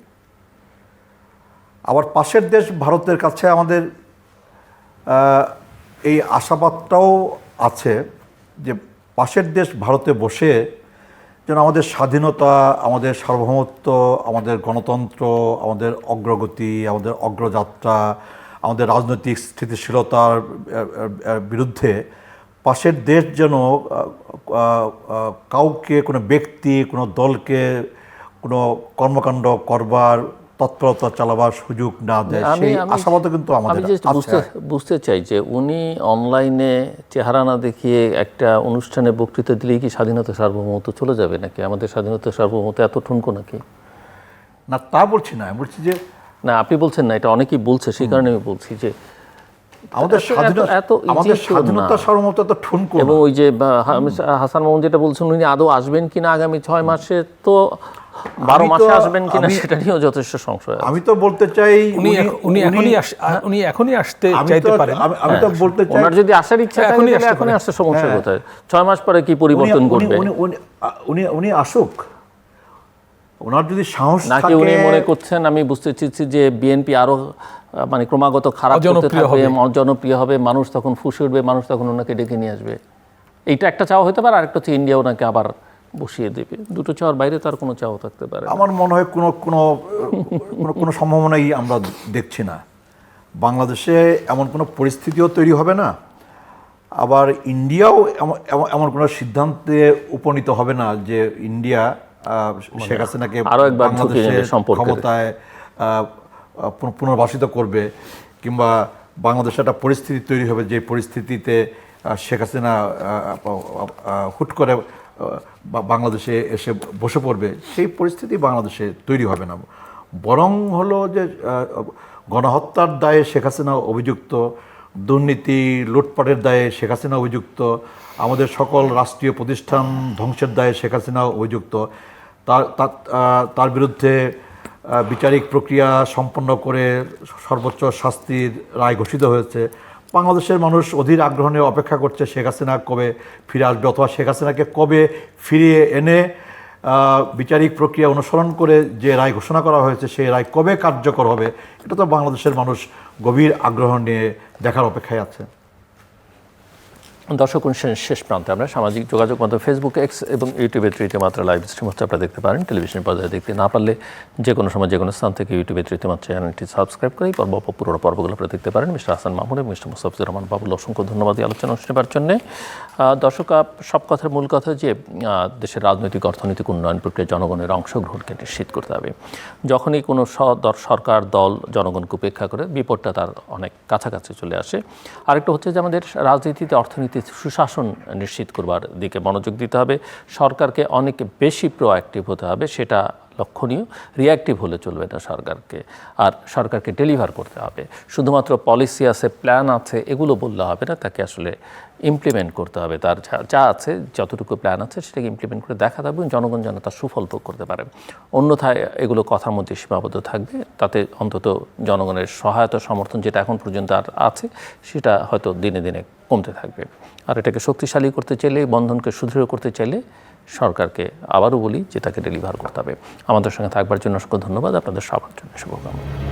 আবার পাশের দেশ ভারতের কাছে আমাদের এই আশাবাদটাও আছে যে পাশের দেশ ভারতে বসে যেন আমাদের স্বাধীনতা, আমাদের সার্বভৌমত্ব, আমাদের গণতন্ত্র, আমাদের অগ্রগতি, আমাদের অগ্রযাত্রা, আমাদের রাজনৈতিক স্থিতিশীলতার বিরুদ্ধে পাশের দেশ যেন কাউকে, কোনো ব্যক্তি, কোনো দলকে কোনো কর্মকাণ্ড করবার, তৎপরতা চালাবার সুযোগ না দেয়, সেই আশাবাদ কিন্তু আমাদের আছে। বুঝতে চাই যে উনি অনলাইনে চেহারা না দেখিয়ে একটা অনুষ্ঠানে বক্তৃতা দিলেই কি স্বাধীনতা সার্বভৌমত্ব চলে যাবে নাকি? আমাদের স্বাধীনতা সার্বভৌমত্ব এত ঠুনকো নাকি? না, তা বলছি না। আমি বলছি যে, না, আপনি বলছেন না, এটা অনেকেই বলছে, সেই কারণে আমি বলছি যে আমাদের স্বাধীনতা সার্বভৌমত্ব তো ঠুনকো। এবং ওই যে হাসান মামুন যেটা বলছেন, উনি আদৌ আসবেন কিনা আগামী 6 মাসে, তো 12 মাসে আসবেন কিনা সেটা নিয়েও যথেষ্ট সংশয়। আমি তো বলতে চাই উনি এখনই আসতে চাইতে পারেন। আমি তো বলতে চাই, ওনার যদি আসার ইচ্ছা থাকে তাহলে এখনই আসতে সমস্যা কোথায়? 6 মাস পরে কি পরিবর্তন করবে? উনি আসুক, ওনার যদি সাহস থাকে। নাকি উনি মনে করছেন, আমি বুঝতে চাইছি যে বিএনপি আরো মানে ক্রমাগত খারাপ হতে থাকবে, জনপ্রিয় হবে, মানুষ তখন ফুঁসে উঠবে, মানুষ তখন ওনাকে ডেকে নিয়ে আসবে। এইটা একটা চাওয়া হতে পারে, আরেকটা হচ্ছে ইন্ডিয়া ওনাকে আবার বসিয়ে দেবে। দুটো চাওয়ার বাইরে তার কোনো চাওয়া থাকতে পারে। আমার মনে হয় কোনো সম্ভাবনাই আমরা দেখছি না। বাংলাদেশে এমন কোনো পরিস্থিতিও তৈরি হবে না, আবার ইন্ডিয়াও এমন কোনো সিদ্ধান্তে উপনীত হবে না যে ইন্ডিয়া শেখ হাসিনাকে বাংলাদেশের ক্ষমতায় পুনর্বাসিত করবে, কিংবা বাংলাদেশে একটা পরিস্থিতি তৈরি হবে যে পরিস্থিতিতে শেখ হাসিনা হুট করে বাংলাদেশে এসে বসে পড়বে। সেই পরিস্থিতি বাংলাদেশে তৈরি হবে না। বরং হলো যে গণহত্যার দায়ে শেখ হাসিনা অভিযুক্ত, দুর্নীতি লুটপাটের দায়ে শেখ হাসিনা অভিযুক্ত, আমাদের সকল রাষ্ট্রীয় প্রতিষ্ঠান ধ্বংসের দায়ে শেখ হাসিনা অভিযুক্ত। তার বিরুদ্ধে বিচারিক প্রক্রিয়া সম্পন্ন করে সর্বোচ্চ শাস্তির রায় ঘোষিত হয়েছে। বাংলাদেশের মানুষ অধীর আগ্রহ নিয়ে অপেক্ষা করছে শেখ হাসিনা কবে ফিরে আসবে, অথবা শেখ হাসিনাকে কবে ফিরিয়ে এনে বিচারিক প্রক্রিয়া অনুসরণ করে যে রায় ঘোষণা করা হয়েছে সেই রায় কবে কার্যকর হবে। এটা তো বাংলাদেশের মানুষ গভীর আগ্রহ নিয়ে দেখার অপেক্ষায় আছে। দর্শক, অনুষ্ঠানের শেষ প্রান্তে আমরা সামাজিক যোগাযোগ মাধ্যম ফেসবুক, এক্স এবং ইউটিউবে তৃতীয় মাত্রা লাইভ স্ট্রিম হচ্ছে আপনারা দেখতে পারেন। টেলিভিশন পর্দায় দেখতে না পারলে যে কোনো সময় যে কোনো স্থান থেকে ইউটিউবে তৃতীয় মাত্রা চ্যানেলটি সাবস্ক্রাইব করে পুরো পর্বগুলো আপনারা দেখতে পারেন। মিস্টার হাসান মাহমুদ এবং মিস্টার মুস্তাফিজুর রহমান বাবুল, অসংখ্য ধন্যবাদ এই আলোচনা শুনবার জন্যে। দর্শক, সব কথার মূল কথা যে দেশের রাজনৈতিক অর্থনৈতিক উন্নয়ন প্রক্রিয়ায় জনগণের অংশগ্রহণকে নিশ্চিত করতে হবে। যখনই কোনো সরকার দল জনগণকে উপেক্ষা করে, বিপদটা তার অনেক কাছাকাছি চলে আসে। আরেকটা হচ্ছে যে আমাদের রাজনীতিতে অর্থনীতি সুশাসন নিশ্চিত করবার দিকে মনোযোগ দিতে হবে। সরকারকে অনেক বেশি প্রোঅ্যাক্টিভ হতে হবে, সেটা লক্ষণীয়। রিঅ্যাক্টিভ হলে চলবে না সরকারকে, আর সরকারকে ডেলিভার করতে হবে। শুধুমাত্র পলিসি আছে, প্ল্যান আছে, এগুলো বললে হবে না, তাকে আসলে ইমপ্লিমেন্ট করতে হবে। তার যা আছে, যতটুকু প্ল্যান আছে সেটাকে ইমপ্লিমেন্ট করে দেখাতে হবে এবং জনগণ যেন তার সুফল ভোগ করতে পারে। অন্যথায় এগুলো কথার মধ্যে সীমাবদ্ধ থাকবে, তাতে অন্তত জনগণের সহায়তা সমর্থন যেটা এখন পর্যন্ত আর আছে সেটা হয়তো দিনে দিনে কমতে থাকবে। আর এটাকে শক্তিশালী করতে চাইলে, বন্ধনকে সুদৃঢ় করতে চাইলে সরকারকে আবারও বলি যে তাকে ডেলিভার করতে হবে। আমাদের সঙ্গে থাকবার জন্য অসংখ্য ধন্যবাদ। আপনাদের সবার জন্য শুভকামনা।